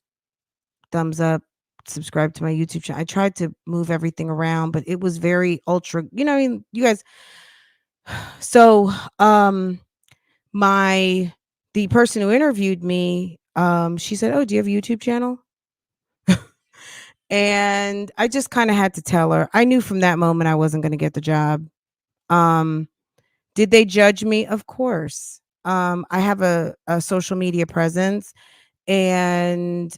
thumbs up, subscribe to my YouTube channel. I tried to move everything around, but it was very ultra, what I mean, you guys. So, my the person who interviewed me, she said, "Oh, do you have a YouTube channel?" And I just kind of had to tell her. I knew from that moment I wasn't going to get the job. Um, did they judge me? Of course. I have a social media presence, and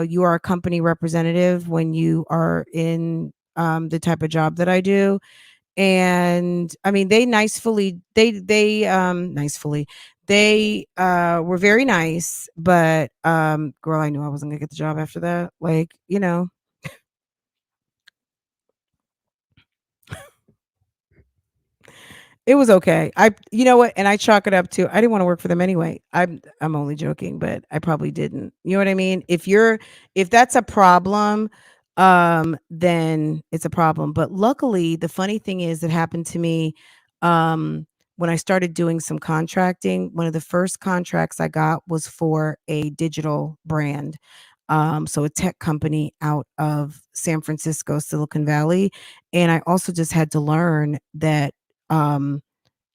you are a company representative when you are in the type of job that I do. And I mean, they nicefully, they were very nice, but girl, I knew I wasn't gonna get the job after that. Like, it was okay. You know what? And I chalk it up to I didn't want to work for them anyway. I'm only joking, but I probably didn't. You know what I mean? If that's a problem, then it's a problem. But luckily, the funny thing is, it happened to me when I started doing some contracting. One of the first contracts I got was for a digital brand. So a tech company out of San Francisco, Silicon Valley. And I also just had to learn that um,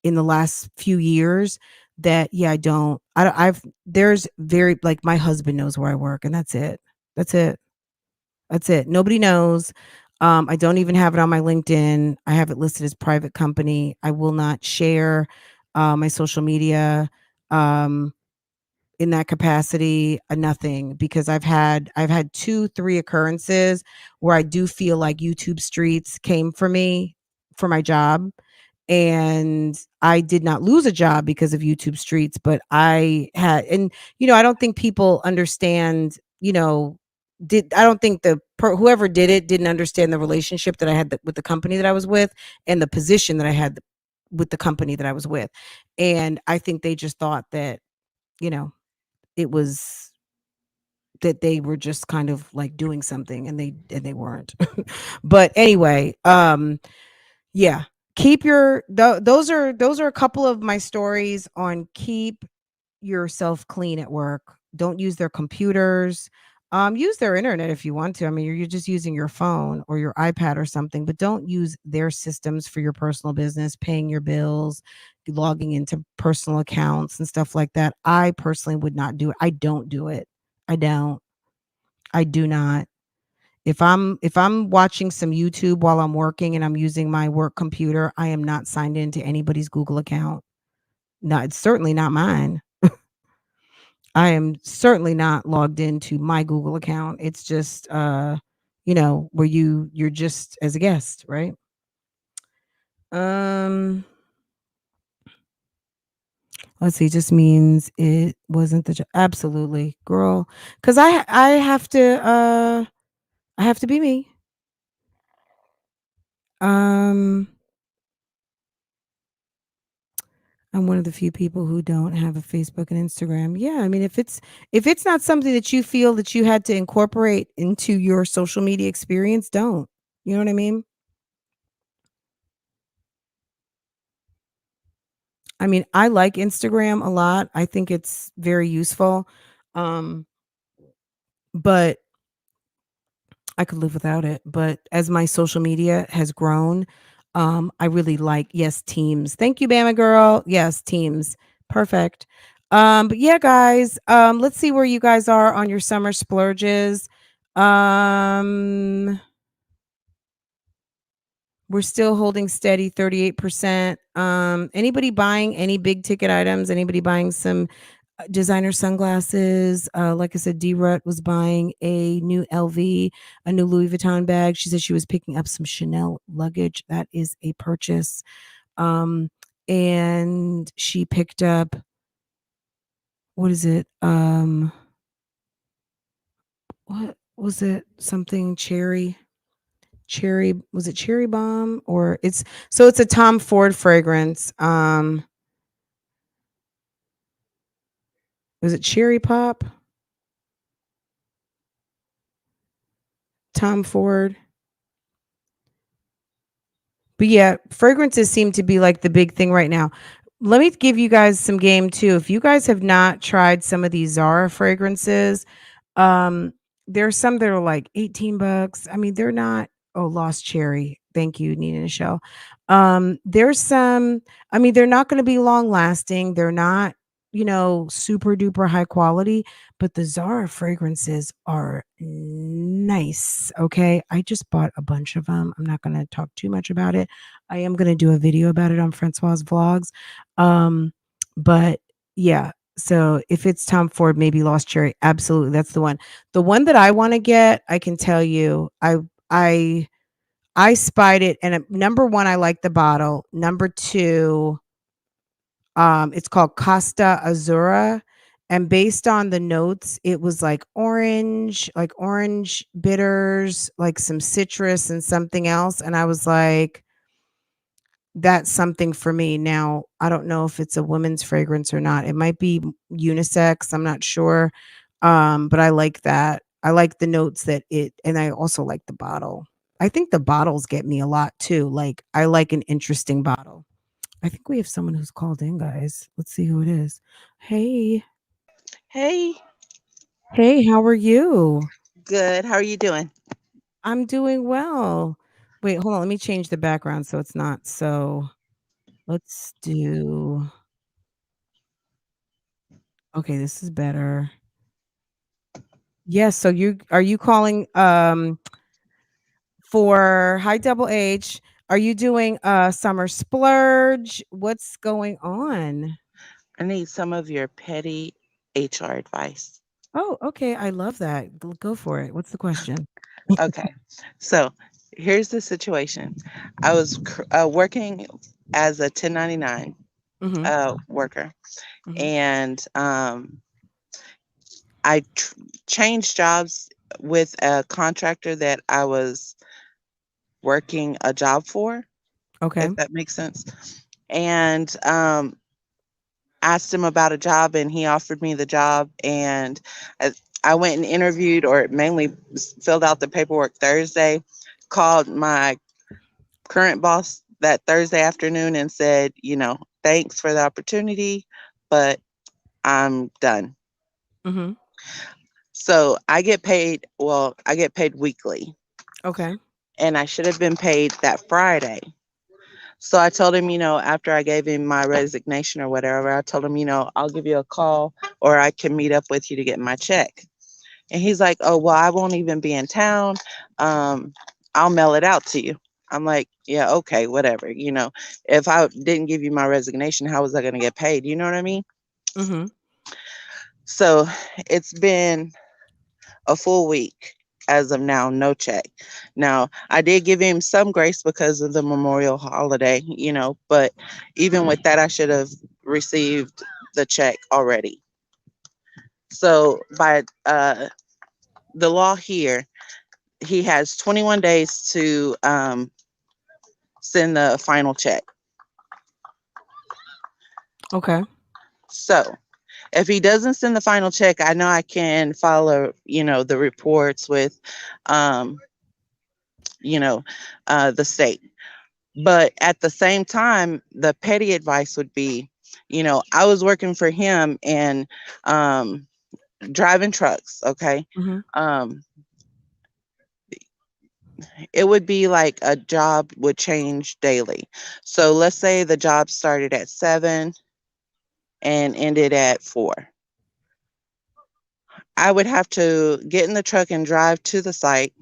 in the last few years that yeah, I've there's very like my husband knows where I work and that's it. That's it. That's it. Nobody knows. I don't even have it on my LinkedIn. I have it listed as private company. I will not share my social media in that capacity, nothing because I've had 2, 3 occurrences where I do feel like YouTube streets came for me for my job and I did not lose a job because of YouTube Streets, but I had, and I don't think people understand, did I don't think whoever did it didn't understand the relationship that I had with the company that I was with, and the position that I had with the company that I was with. And I think they just thought that, you know, it was that they were just kind of like doing something, and they weren't. But anyway, yeah. Keep those are a couple of my stories on keep yourself clean at work. Don't use their computers. Use their internet if you want to. I mean, you're just using your phone or your iPad or something, but don't use their systems for your personal business, paying your bills, logging into personal accounts and stuff like that. I personally would not do it. I don't do it. I don't. I do not. If I'm watching some YouTube while I'm working and I'm using my work computer, I am not signed into anybody's Google account. No, it's certainly not mine. I am certainly not logged into my Google account. It's just where you're just as a guest, right? Um let's see, just means it wasn't absolutely, girl, cuz I have to be me. Um I'm one of the few people who don't have a Facebook and Instagram. Yeah, I mean, if it's not something that you feel that you had to incorporate into your social media experience, don't. You know what I mean? I mean, I like Instagram a lot. I think it's very useful. Um, but I could live without it. But as my social media has grown, I really like, yes, Teams. Thank you, Bama girl. Yes, Teams. Perfect. But yeah, guys, let's see where you guys are on your summer splurges. Um, we're still holding steady, 38%. Anybody buying any big ticket items? Anybody buying some designer sunglasses? Like I said, D Rut was buying a new LV, a new Louis Vuitton bag. She said she was picking up some Chanel luggage. That is a purchase. Um, and she picked up, what is it? What was it? Something cherry, was it cherry bomb, or it's a Tom Ford fragrance. Was it cherry pop? Tom Ford. But yeah, fragrances seem to be like the big thing right now. Let me give you guys some game too. If you guys have not tried some of these Zara fragrances, um, there's some that are like 18 bucks. I mean, they're not, oh, Lost Cherry. Thank you, Nina and Michelle. There's some, I mean, they're not going to be long lasting. They're not, super duper high quality, but the Zara fragrances are nice. Okay. I just bought a bunch of them. I'm not going to talk too much about it. I am going to do a video about it on Francois Vlogs. Um, but yeah, so if it's Tom Ford, maybe Lost Cherry, absolutely, that's the one. The one that I wanna get, I can tell you, I I spied it, and, number 1, I like the bottle. Number 2, it's called Costa Azzurra, and based on the notes, it was like orange bitters, like some citrus and something else, and I was like, that's something for me. Now, I don't know if it's a women's fragrance or not. It might be unisex, I'm not sure. But I like that. I like the notes that it, and I also like the bottle. I think the bottles get me a lot too. Like, I like an interesting bottle. I think we have someone who's called in, guys. Let's see who it is. Hey. Hey, Hey, how are you? good. How are you doing? I'm doing well. Wait, hold on. Let me change the background so it's not so. Let's do. Okay, this is better. Yes, so you calling for High Double H? Are you doing a summer splurge? What's going on? I need some of your petty HR advice. Oh, okay. I love that. Go for it. What's the question? Okay, so here's the situation. I was working. as a 1099 Mhm. worker, Mhm. and I changed jobs with a contractor that I was working a job for, Okay. if that makes sense. And asked him about a job, and he offered me the job. And I, I went and interviewed, or mainly filled out the paperwork Thursday. Called my current boss that Thursday afternoon and said, thanks for the opportunity, but I'm done. Mhm. So I get paid weekly, Okay. and I should have been paid that Friday. So I told him, after I gave him my resignation or whatever, I told him, I'll give you a call or I can meet up with you to get my check. And he's like, oh, well, I won't even be in town. Um, I'll mail it out to you. I'm like, yeah, okay, whatever. If I didn't give you my resignation, how was I going to get paid? You know what I mean? Mhm. So it's been a full week as of now, no check. Now, I did give him some grace because of the Memorial holiday, but even with that, I should have received the check already. So, by the law here, he has 21 days to send the final check. Okay. So, if he doesn't send the final check, I know I can follow, the reports with, um, you know, the state. But at the same time, the petty advice would be, I was working for him and um, driving trucks. Okay. Mhm. Um, it would be like a job would change daily. So let's say the job started at 7 and ended at 4. I would have to get in the truck and drive to the site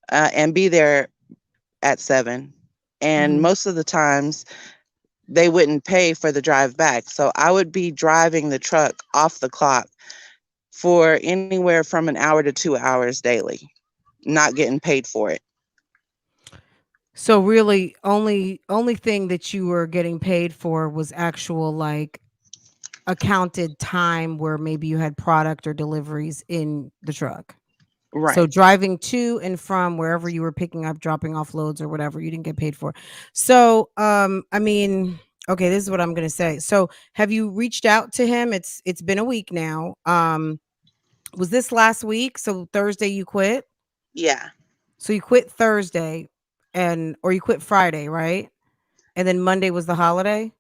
and be there at 7. And Mhm. most of the times, they wouldn't pay for the drive back. So I would be driving the truck off the clock for anywhere from an hour to 2 hours daily, not getting paid for it. So really only thing that you were getting paid for was actual like accounted time where maybe you had product or deliveries in the truck. So Right. driving to and from wherever you were picking up, dropping off loads or whatever, you didn't get paid for. So, I mean, okay, this is what I'm gonna say. So, have you reached out to him? It's been a week now. Was this last week? So Thursday you quit. Yeah. So you quit Thursday, and or you quit Friday, right? And then Monday was the holiday.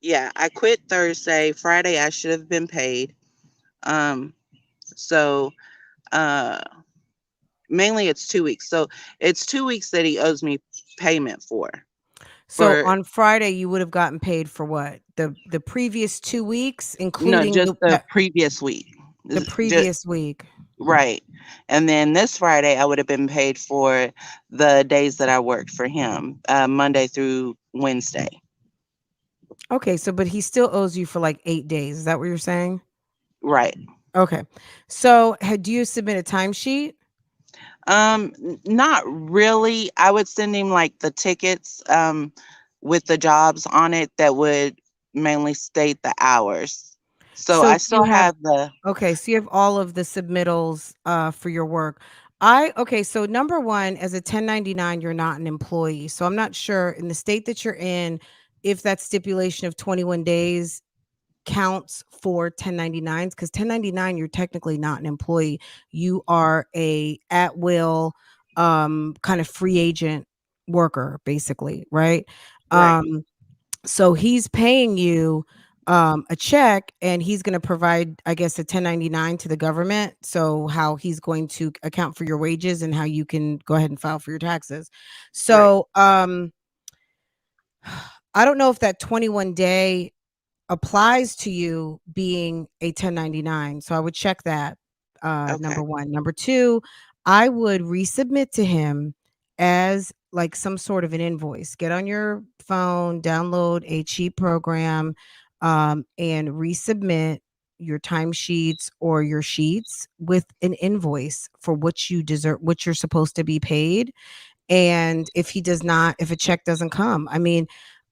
Yeah. I quit Thursday. Friday, I should have been paid. Um, so uh, mainly it's 2 weeks. So it's 2 weeks that he owes me payment for. So For on Friday you would have gotten paid for what? The previous 2 weeks, no, including just the the that previous week. the Just previous week. right. And then this Friday, I would have been paid for the days that I worked for him, Monday through Wednesday. Okay, so but he still owes you for like 8 days. Is that what you're saying? Right. Okay. So, had you submit a timesheet? Not really. I would send him like the tickets with the jobs on it that would mainly state the hours. So So I do you still have have the okay, so you have all of the submittals for your work. I okay, so number 1, as a 1099, you're not an employee. So I'm not sure in the state that you're in if that stipulation of 21 days counts for 1099s because 1099 you're technically not an employee. You are a at will kind of free agent worker basically, right? right, So he's paying you a check and he's going to provide I guess a 1099 to the government, so how he's going to account for your wages and how you can go ahead and file for your taxes. right. So I don't know if that 21 day applies to you being a 1099. So I would check that, Okay. number 1. Number 2, I would resubmit to him as like some sort of an invoice. Get on your phone, download a cheap program, and resubmit your timesheets or your sheets with an invoice for what you deserve, what you're supposed to be paid. And if he does not, if a check doesn't come, I mean,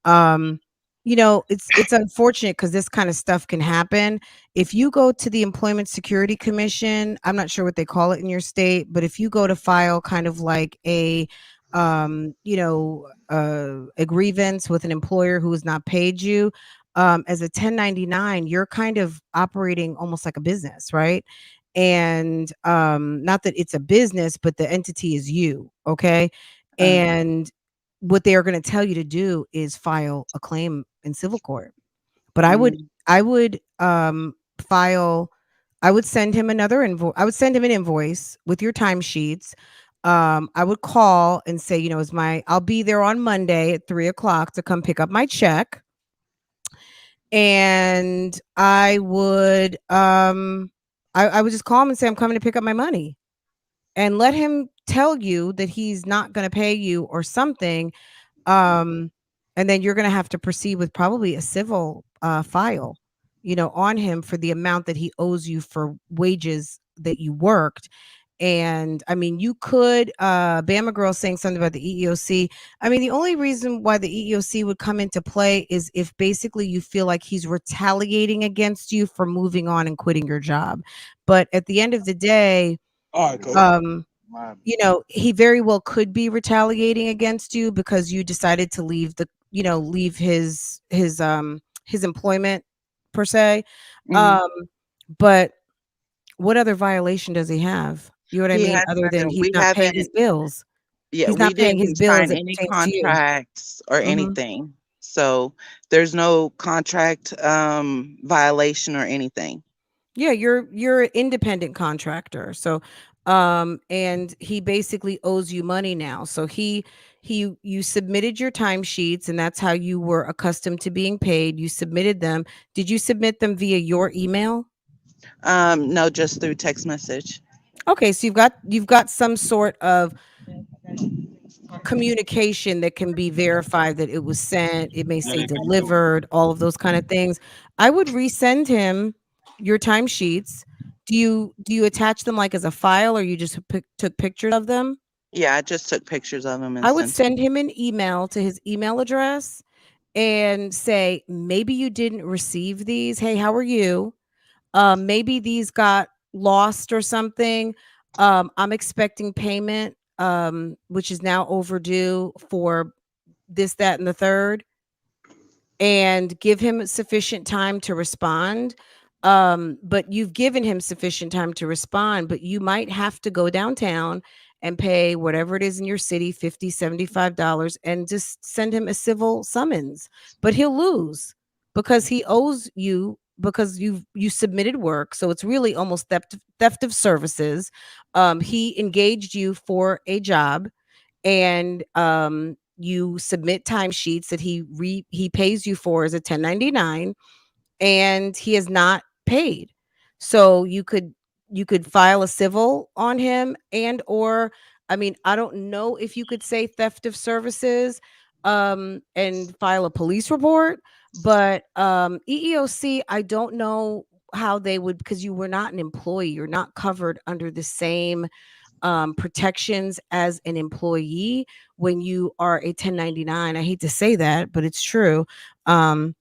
Um, it's unfortunate because this kind of stuff can happen. If you go to the Employment Security Commission, I'm not sure what they call it in your state, but if you go to file kind of like a grievance with an employer who has not paid you, as a 1099, you're kind of operating almost like a business, right? And not that it's a business, but the entity is you, okay? Uh, And what they are going to tell you to do is file a claim in civil court. But mm, I would file I would send him another invoice. I would send him an invoice with your timesheets. I would call and say, is my I'll be there on Monday at 3 o'clock to come pick up my check. And I would just call him and say I'm coming to pick up my money, and let him tell you that he's not going to pay you or something. um, and then you're gonna have to proceed with probably a civil, file, on him for the amount that he owes you for wages that you worked. And I mean, you could, Bama Girl saying something about the EEOC. I mean, the only reason why the EEOC would come into play is if basically you feel like he's retaliating against you for moving on and quitting your job. But at the end of the day, um, he very well could be retaliating against you because you decided to leave his employment per se. mhm. Um, but what other violation does he have? You know what I He mean? has Other than nothing. he's We not paying his haven't. bills. Yeah, He's we not paying his didn't bill as sign it any pertains to you. contracts or Mhm. anything. So there's no contract violation or anything. Yeah, you're an independent contractor. So and he basically owes you money now. So he you submitted your timesheets, and that's how you were accustomed to being paid. You submitted them. Did you submit them via your email? No, just through text message. Okay, so you've got some sort of communication that can be verified that it was sent. It may say delivered, all of those kind of things. I would resend him your timesheets. Do you attach them like as a file, or you just took pictures of them? Yeah, I just took pictures of them and I would sent them. send him an email to his email address and say, maybe you didn't receive these. Hey, how are you? Maybe these got lost or something. I'm expecting payment, which is now overdue for this, that, and the third, and give him sufficient time to respond. But you've given him sufficient time to respond, but you might have to go downtown and pay whatever it is in your city, 50, $75, and just send him a civil summons. But he'll lose because he owes you, because you submitted work. So it's really almost theft of services. He engaged you for a job, and you submit timesheets that he pays you for as a 1099, and he has not paid. So you could file a civil on him, and or I mean, I don't know if you could say theft of services and file a police report. But EEOC, I don't know how they would, because you were not an employee. You're not covered under the same protections as an employee when you are a 1099. I hate to say that, but it's true. Um,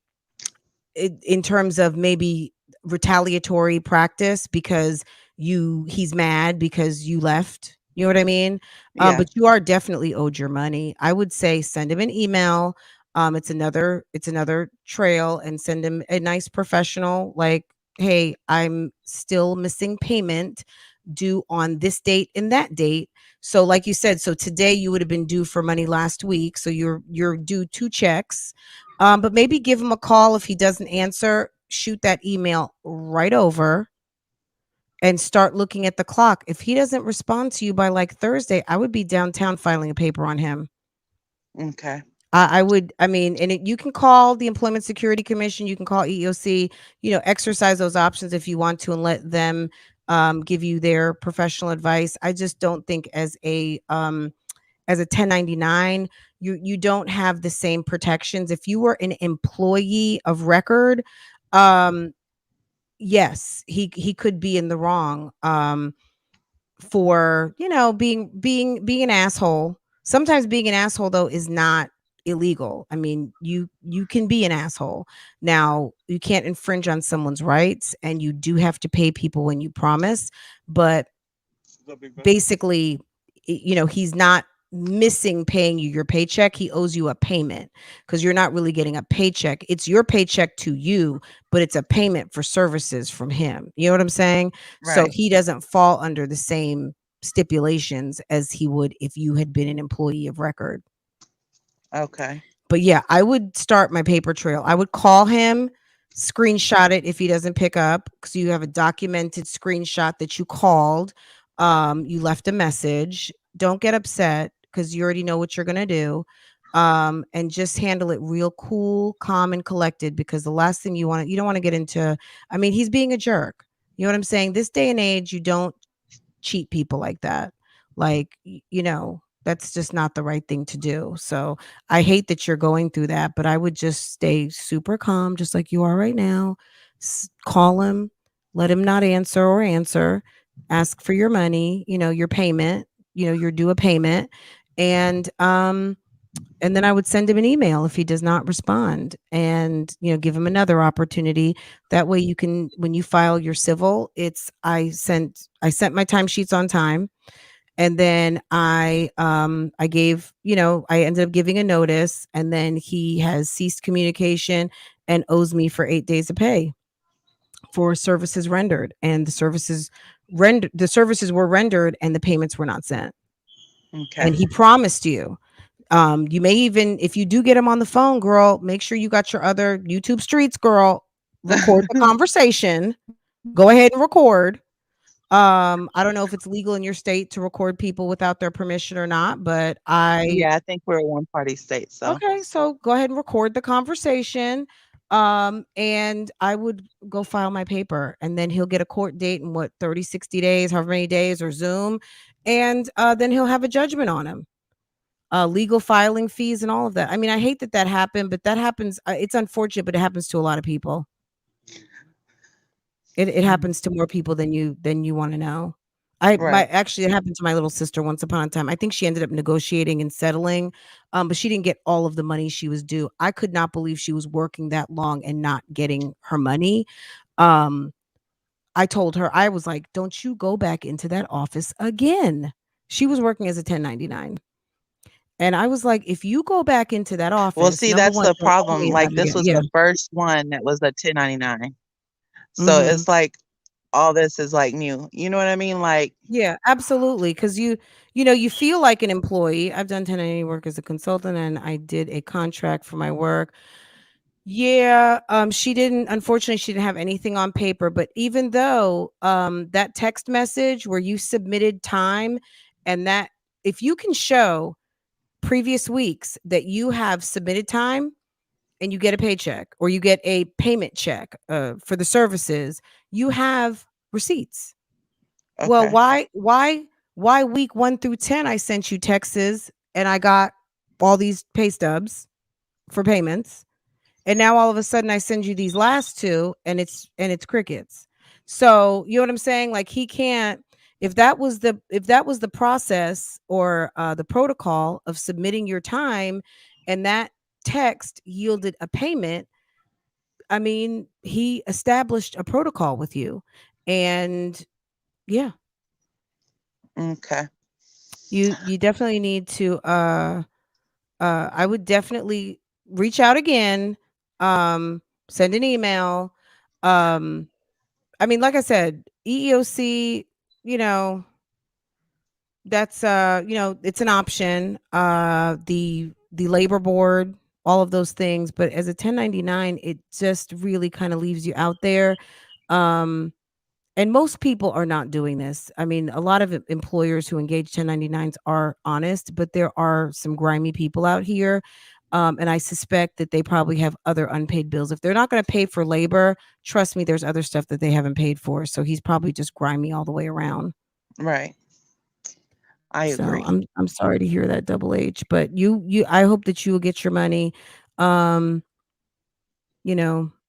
in terms of maybe retaliatory practice because he's mad because you left. You know what I mean? Yeah. But you are definitely owed your money. I would say send him an email. It's another trail, and send him a nice professional, like, hey, I'm still missing payment due on this date and that date. So like you said, so today you would have been due for money last week. So you're due two checks. But maybe give him a call. If he doesn't answer, shoot that email right over and start looking at the clock. If he doesn't respond to you by like Thursday, I would be downtown filing a paper on him. Okay. I would, I mean, and you can call the Employment Security Commission, you can call EEOC, exercise those options if you want to, and let them give you their professional advice. I just don't think as a 1099, you don't have the same protections. If you were an employee of record, um, yes, he could be in the wrong for being an asshole. Sometimes being an asshole though is not illegal. I mean, you can be an asshole. Now, you can't infringe on someone's rights, and you do have to pay people when you promise, but basically, he's not missing paying you your paycheck. He owes you a payment because you're not really getting a paycheck. It's your paycheck to you, but it's a payment for services from him. You know what I'm saying? So Right. he doesn't fall under the same stipulations as he would if you had been an employee of record. Okay. But yeah, I would start my paper trail. I would call him, screenshot it if he doesn't pick up, because you have a documented screenshot that you called. You left a message. Don't get upset because you already know what you're gonna do. And just handle it real cool, calm, and collected, because the last thing you don't want to get into, I mean, he's being a jerk. You know what I'm saying? This day and age, you don't cheat people like that. Like, that's just not the right thing to do. So I hate that you're going through that, but I would just stay super calm, just like you are right now. Call him, let him not answer or answer, ask for your money, your payment, you're due a payment. And, and then I would send him an email if he does not respond, and, give him another opportunity. That way you can, when you file your civil, it's I sent my timesheets on time, and then I gave, I ended up giving a notice, and then he has ceased communication and owes me for 8 days of pay for services rendered, and the services were rendered and the payments were not sent. Okay. And he promised you. You may even, if you do get him on the phone, girl, make sure you got your other YouTube streets, girl. Record the conversation. Go ahead and record. I don't know if it's legal in your state to record people without their permission or not, but Yeah, I think we're a one party state, so okay, so go ahead and record the conversation. And I would go file my paper, and then he'll get a court date in what, 30, 60 days, however many days, or Zoom. And then he'll have a judgment on him, legal filing fees and all of that. I mean, I hate that that happened, but that happens. It's unfortunate, but it happens to a lot of people. It mm, happens to more people than you want to know. I my right, actually it happened to my little sister once upon a time. I think she ended up negotiating and settling, but she didn't get all of the money she was due. I could not believe she was working that long and not getting her money. Um, I told her, I was like, "Don't you go back into that office again." She was working as a 1099. And I was like, "If you go back into that well, office, see, number that's 1, the don't owe problem. me Like, that this again." was Yeah. the first one that was a 1099, so Mhm. it's like all this is like new, you know what I mean? Like, Yeah, absolutely. Because you feel like an employee. I've done 1099 work as a consultant, and I did a contract for my work. Yeah, unfortunately, she didn't have anything on paper, but even though, that text message where you submitted time, and that, if you can show previous weeks that you have submitted time and you get a paycheck or you get a payment check, for the services, you have receipts. Well, okay, why week 1 through 10 I sent you texts and I got all these pay stubs for payments, and now all of a sudden I send you these last 2 and it's crickets. So, you know what I'm saying? Like, he can't, if that was the process, or the protocol of submitting your time, and that text yielded a payment, I mean, he established a protocol with you. And yeah, okay, you definitely need to, I would definitely reach out again, send an email. Um, I mean, like I said, EEOC, you know, that's, it's an option. The labor board, all of those things, but as a 1099, it just really kind of leaves you out there. Um, And most people are not doing this. I mean, a lot of employers who engage 1099s are honest, but there are some grimy people out here. And I suspect that they probably have other unpaid bills. If they're not going to pay for labor, trust me, there's other stuff that they haven't paid for. So he's probably just grimy all the way around. right. I So agree. I'm sorry to hear that, Double H. But I hope that you will get your money. Um,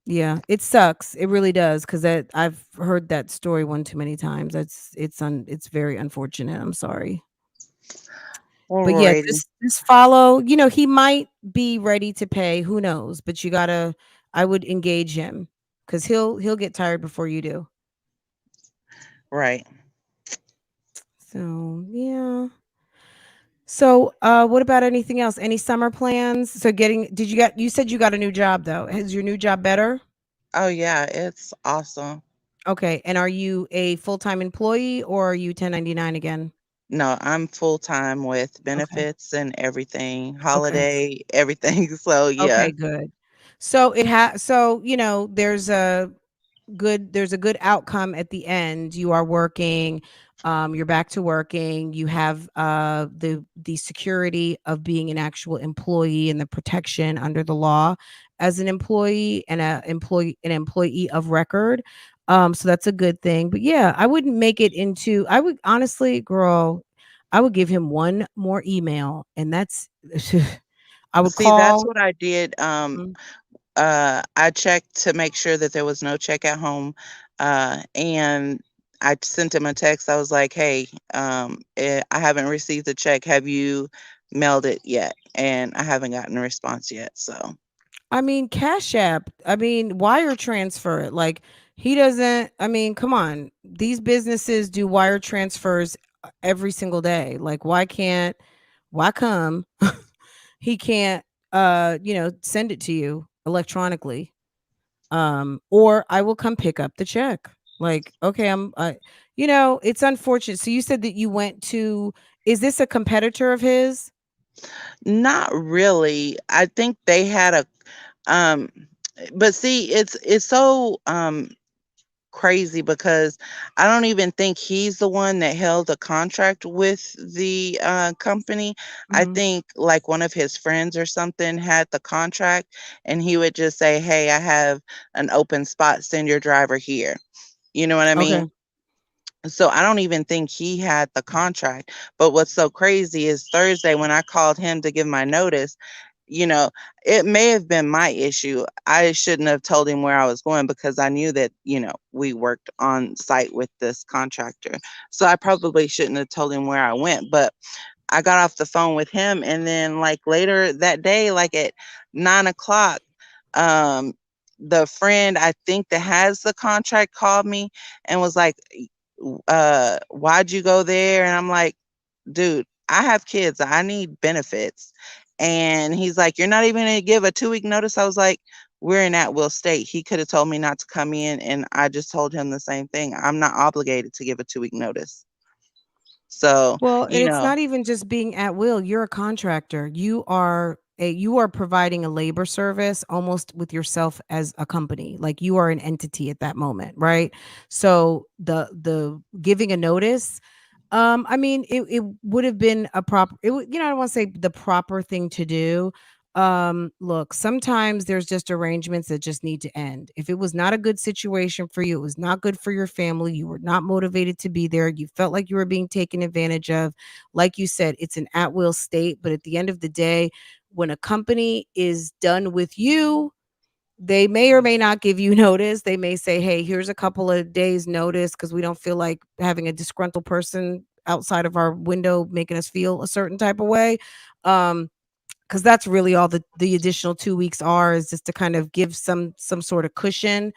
yeah, it sucks. It really does, because I've heard that story one too many times. It's very unfortunate. I'm sorry. But yeah, Alrighty. just follow, he might be ready to pay, who knows, but you gotta I would engage him because he'll get tired before you do. Right. So yeah. So what about anything else? Any summer plans? So you said you got a new job though. Is your new job better? Oh yeah, it's awesome. Okay. And are you a full-time employee or are you 1099 again? No, I'm full time with Okay. benefits and everything, Okay. holiday, everything. So yeah. Okay, good. So there's a good outcome at the end. You are working, you're back to working, you have the security of being an actual employee and the protection under the law as an employee and an employee of record. So that's a good thing. But yeah, I wouldn't make it into I would honestly, girl, I would give him one more email and that's I would See, that's call. what I did. Mhm. I checked to make sure that there was no check at home. And I sent him a text. I was like, "Hey, I haven't received the check. Have you mailed it yet?" And I haven't gotten a response yet. So I mean, Cash App, I mean, wire transfer it. Like, he doesn't, I mean, come on. These businesses do wire transfers every single day. Like, why come he can't, send it to you electronically? Or I will come pick up the check. Like, okay, it's unfortunate. So you said that you went to, is this a competitor of his? not really. I think they had a um but see, it's so crazy because I don't even think he's the one that held a contract with the company. I Mhm. think like one of his friends or something had the contract, and he would just say, "Hey, I have an open spot. Send your driver here." You know what I mean? Okay. So I don't even think he had the contract. But what's so crazy is Thursday when I called him to give my notice, you know, it may have been my issue. I shouldn't have told him where I was going because I knew that, we worked on site with this contractor. So I probably shouldn't have told him where I went. But I got off the phone with him, and then like later that day, like at 9 o'clock, um, the friend I think that has the contract called me and was like, why'd you go there? And I'm like, dude, I have kids. I need benefits. And he's like, you're not even going to give a 2-week notice. I was like, we're in at will state. He could have told me not to come in. And I just told him the same thing. I'm not obligated to give a 2-week notice. So, Well, and you it's know, not even just being at will. You're a contractor. You are providing a labor service almost with yourself as a company. Like you are an entity at that moment, right? So the giving a notice, I mean, it would have been a proper it would, I don't want to say the proper thing to do. Look, sometimes there's just arrangements that just need to end. If it was not a good situation for you, it was not good for your family, you were not motivated to be there, you felt like you were being taken advantage of. Like you said, it's an at will state, but at the end of the day, when a company is done with you, they may or may not give you notice. They may say, "Hey, here's a couple of days notice because we don't feel like having a disgruntled person outside of our window making us feel a certain type of way." Um, because that's really all the additional 2 weeks are, is just to kind of give some sort of cushion.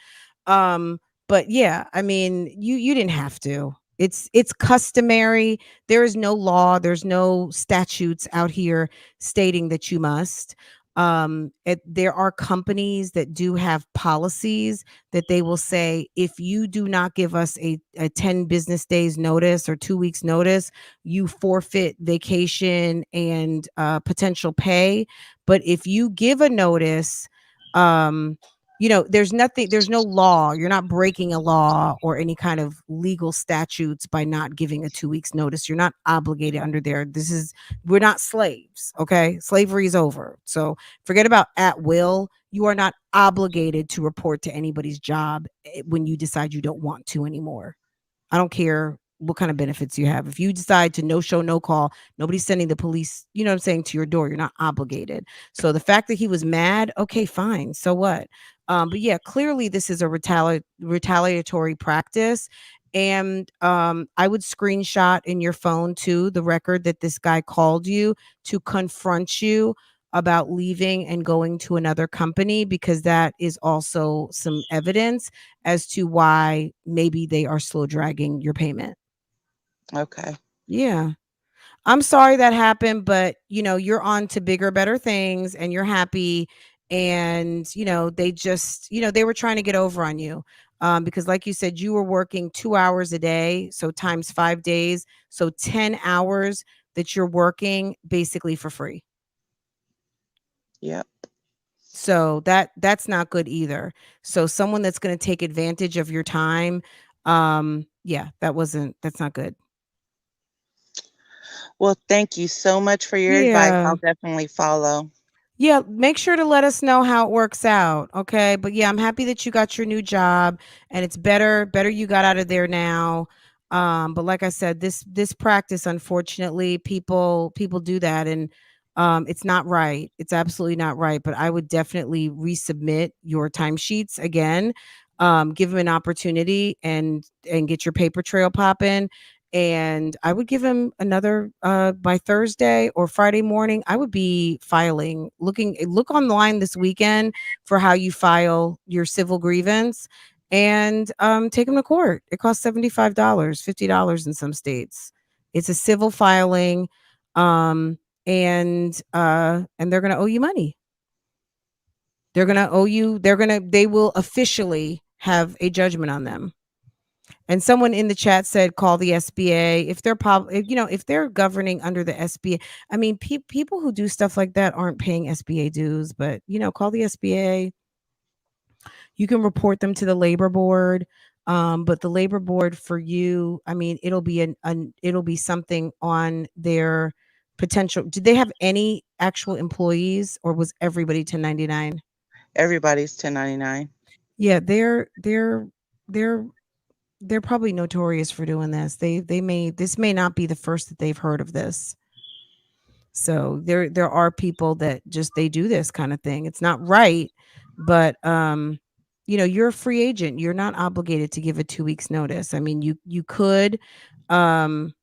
um but yeah, I mean, you didn't have to. It's customary. There is no law, there's no statutes out here stating that you must. There are companies that do have policies that they will say, if you do not give us a 10 business days notice or 2 weeks notice, you forfeit vacation and potential pay. But if you give a notice, um, there's no law. You're not breaking a law or any kind of legal statutes by not giving a 2 weeks notice. You're not obligated under there. We're not slaves. Okay. Slavery is over. So forget about at will. You are not obligated to report to anybody's job when you decide you don't want to anymore. I don't care what kind of benefits you have. If you decide to no show, no call, nobody's sending the police, you know what I'm saying, to your door. You're not obligated. So the fact that he was mad, okay, fine. So what? But yeah, clearly this is a retaliatory practice. And I would screenshot in your phone too the record that this guy called you to confront you about leaving and going to another company, because that is also some evidence as to why maybe they are slow dragging your payment. Okay. Yeah. I'm sorry that happened, but you're on to bigger, better things and you're happy. And, they just, they were trying to get over on you. Because like you said, you were working 2 hours a day. So times 5 days. So 10 hours that you're working basically for free. Yep. So that's not good either. So someone that's going to take advantage of your time, yeah, that's not good. Well, thank you so much for your advice. Yeah. I'll definitely follow. Yeah, make sure to let us know how it works out, okay? But yeah, I'm happy that you got your new job and it's better you got out of there now. But like I said, this practice, unfortunately, people do that, and it's not right. It's absolutely not right, but I would definitely resubmit your timesheets again. Give him an opportunity and get your paper trail popping, and I would give him another by Thursday or Friday morning. I would be filing, look online this weekend for how you file your civil grievance, and take him to court. It costs $75, $50 in some states. It's a civil filing, um, and they're gonna owe you money. They're gonna owe you. They will officially have a judgment on them. And someone in the chat said, call the SBA if they're if they're governing under the SBA. I mean, people who do stuff like that aren't paying SBA dues, but call the SBA. You can report them to the labor board. But the labor board for you, I mean, it'll be something on their potential. Did they have any actual employees, or was everybody 1099? Everybody's 1099. Yeah, they're they're probably notorious for doing this. This may not be the first that they've heard of this. So there are people that just they do this kind of thing. It's not right, but you're a free agent. You're not obligated to give a 2 weeks notice. I mean, you could, um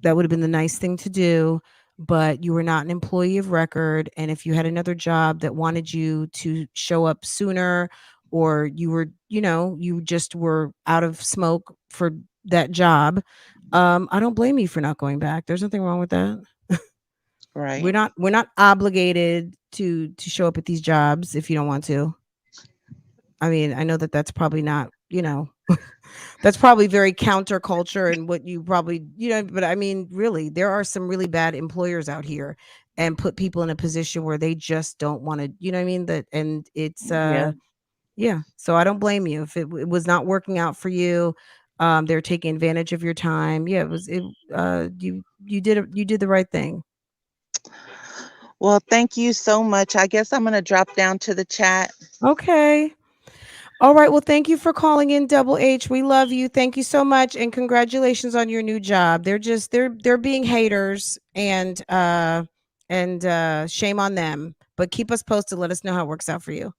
that would have been the nice thing to do, but you were not an employee of record, and if you had another job that wanted you to show up sooner, or you were, you just were out of smoke for that job, I don't blame you for not going back. There's nothing wrong with that. Right. We're not obligated to show up at these jobs if you don't want to. I mean, I know that that's probably not, that's probably very counterculture and what you probably, but I mean, really, there are some really bad employers out here and put people in a position where they just don't want to, you know what I mean? That, and it's, Yeah. yeah. So I don't blame you if it was not working out for you. They're taking advantage of your time. Yeah, you did the right thing. Well, thank you so much. I guess I'm going to drop down to the chat. Okay. All right. Well, thank you for calling in, Double H. We love you. Thank you so much, and congratulations on your new job. They're being haters, and shame on them. But keep us posted. Let us know how it works out for you.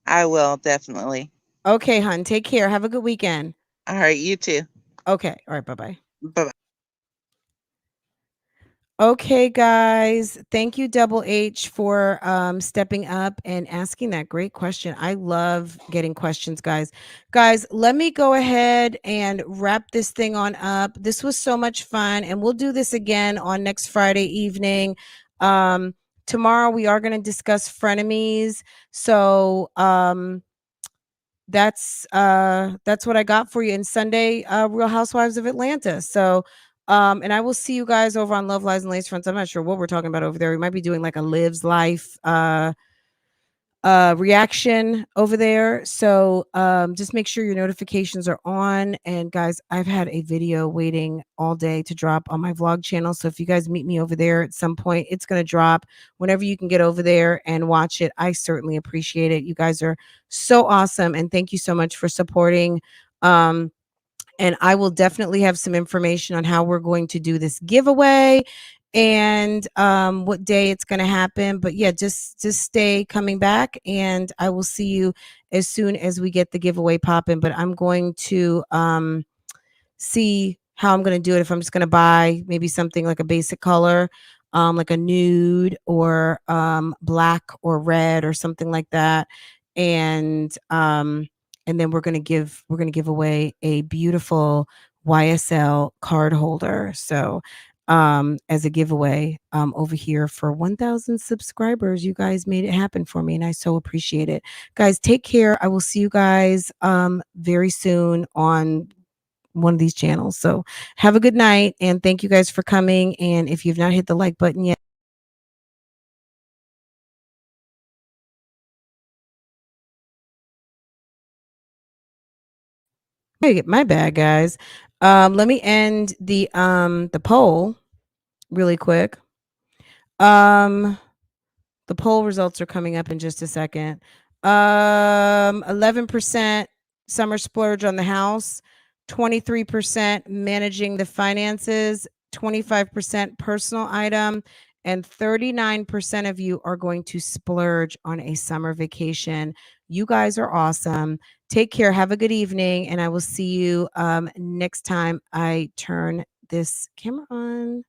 I will definitely. Okay, hun. Take care. Have a good weekend. All right. You too. Okay. All right. Bye bye. Bye. Okay, guys. Thank you, Double H, for stepping up and asking that great question. I love getting questions, guys. Guys, let me go ahead and wrap this thing on up. This was so much fun, and we'll do this again on next Friday evening. Um, Tomorrow we are going to discuss frenemies. So that's what I got for you. And Sunday, Real Housewives of Atlanta. So and I will see you guys over on Love Lies and Lace Fronts. I'm not sure what we're talking about over there. We might be doing like a Lives Life reaction over there. So just make sure your notifications are on. And guys, I've had a video waiting all day to drop on my vlog channel. So if you guys meet me over there at some point, it's going to drop whenever you can get over there and watch it. I certainly appreciate it. You guys are so awesome, and thank you so much for supporting. um and I will definitely have some information on how we're going to do this giveaway, and what day it's going to happen. But yeah, just stay coming back, and I will see you as soon as we get the giveaway popping. But I'm going to see how I'm gonna do it. If I'm just gonna buy maybe something like a basic color, like a nude or black or red or something like that, and then we're gonna give away a beautiful YSL card holder. So as a giveaway over here for 1,000 subscribers. You guys made it happen for me, and I so appreciate it. Guys, take care. I will see you guys very soon on one of these channels. So have a good night, and thank you guys for coming. And if you've not hit the like button yet, my bad, guys. Let me end the poll really quick. Um, The poll results are coming up in just a second. 11% summer splurge on the house, 23% managing the finances, 25% personal item, and 39% of you are going to splurge on a summer vacation. You guys are awesome. Take care. Have a good evening, and I will see you next time I turn this camera on.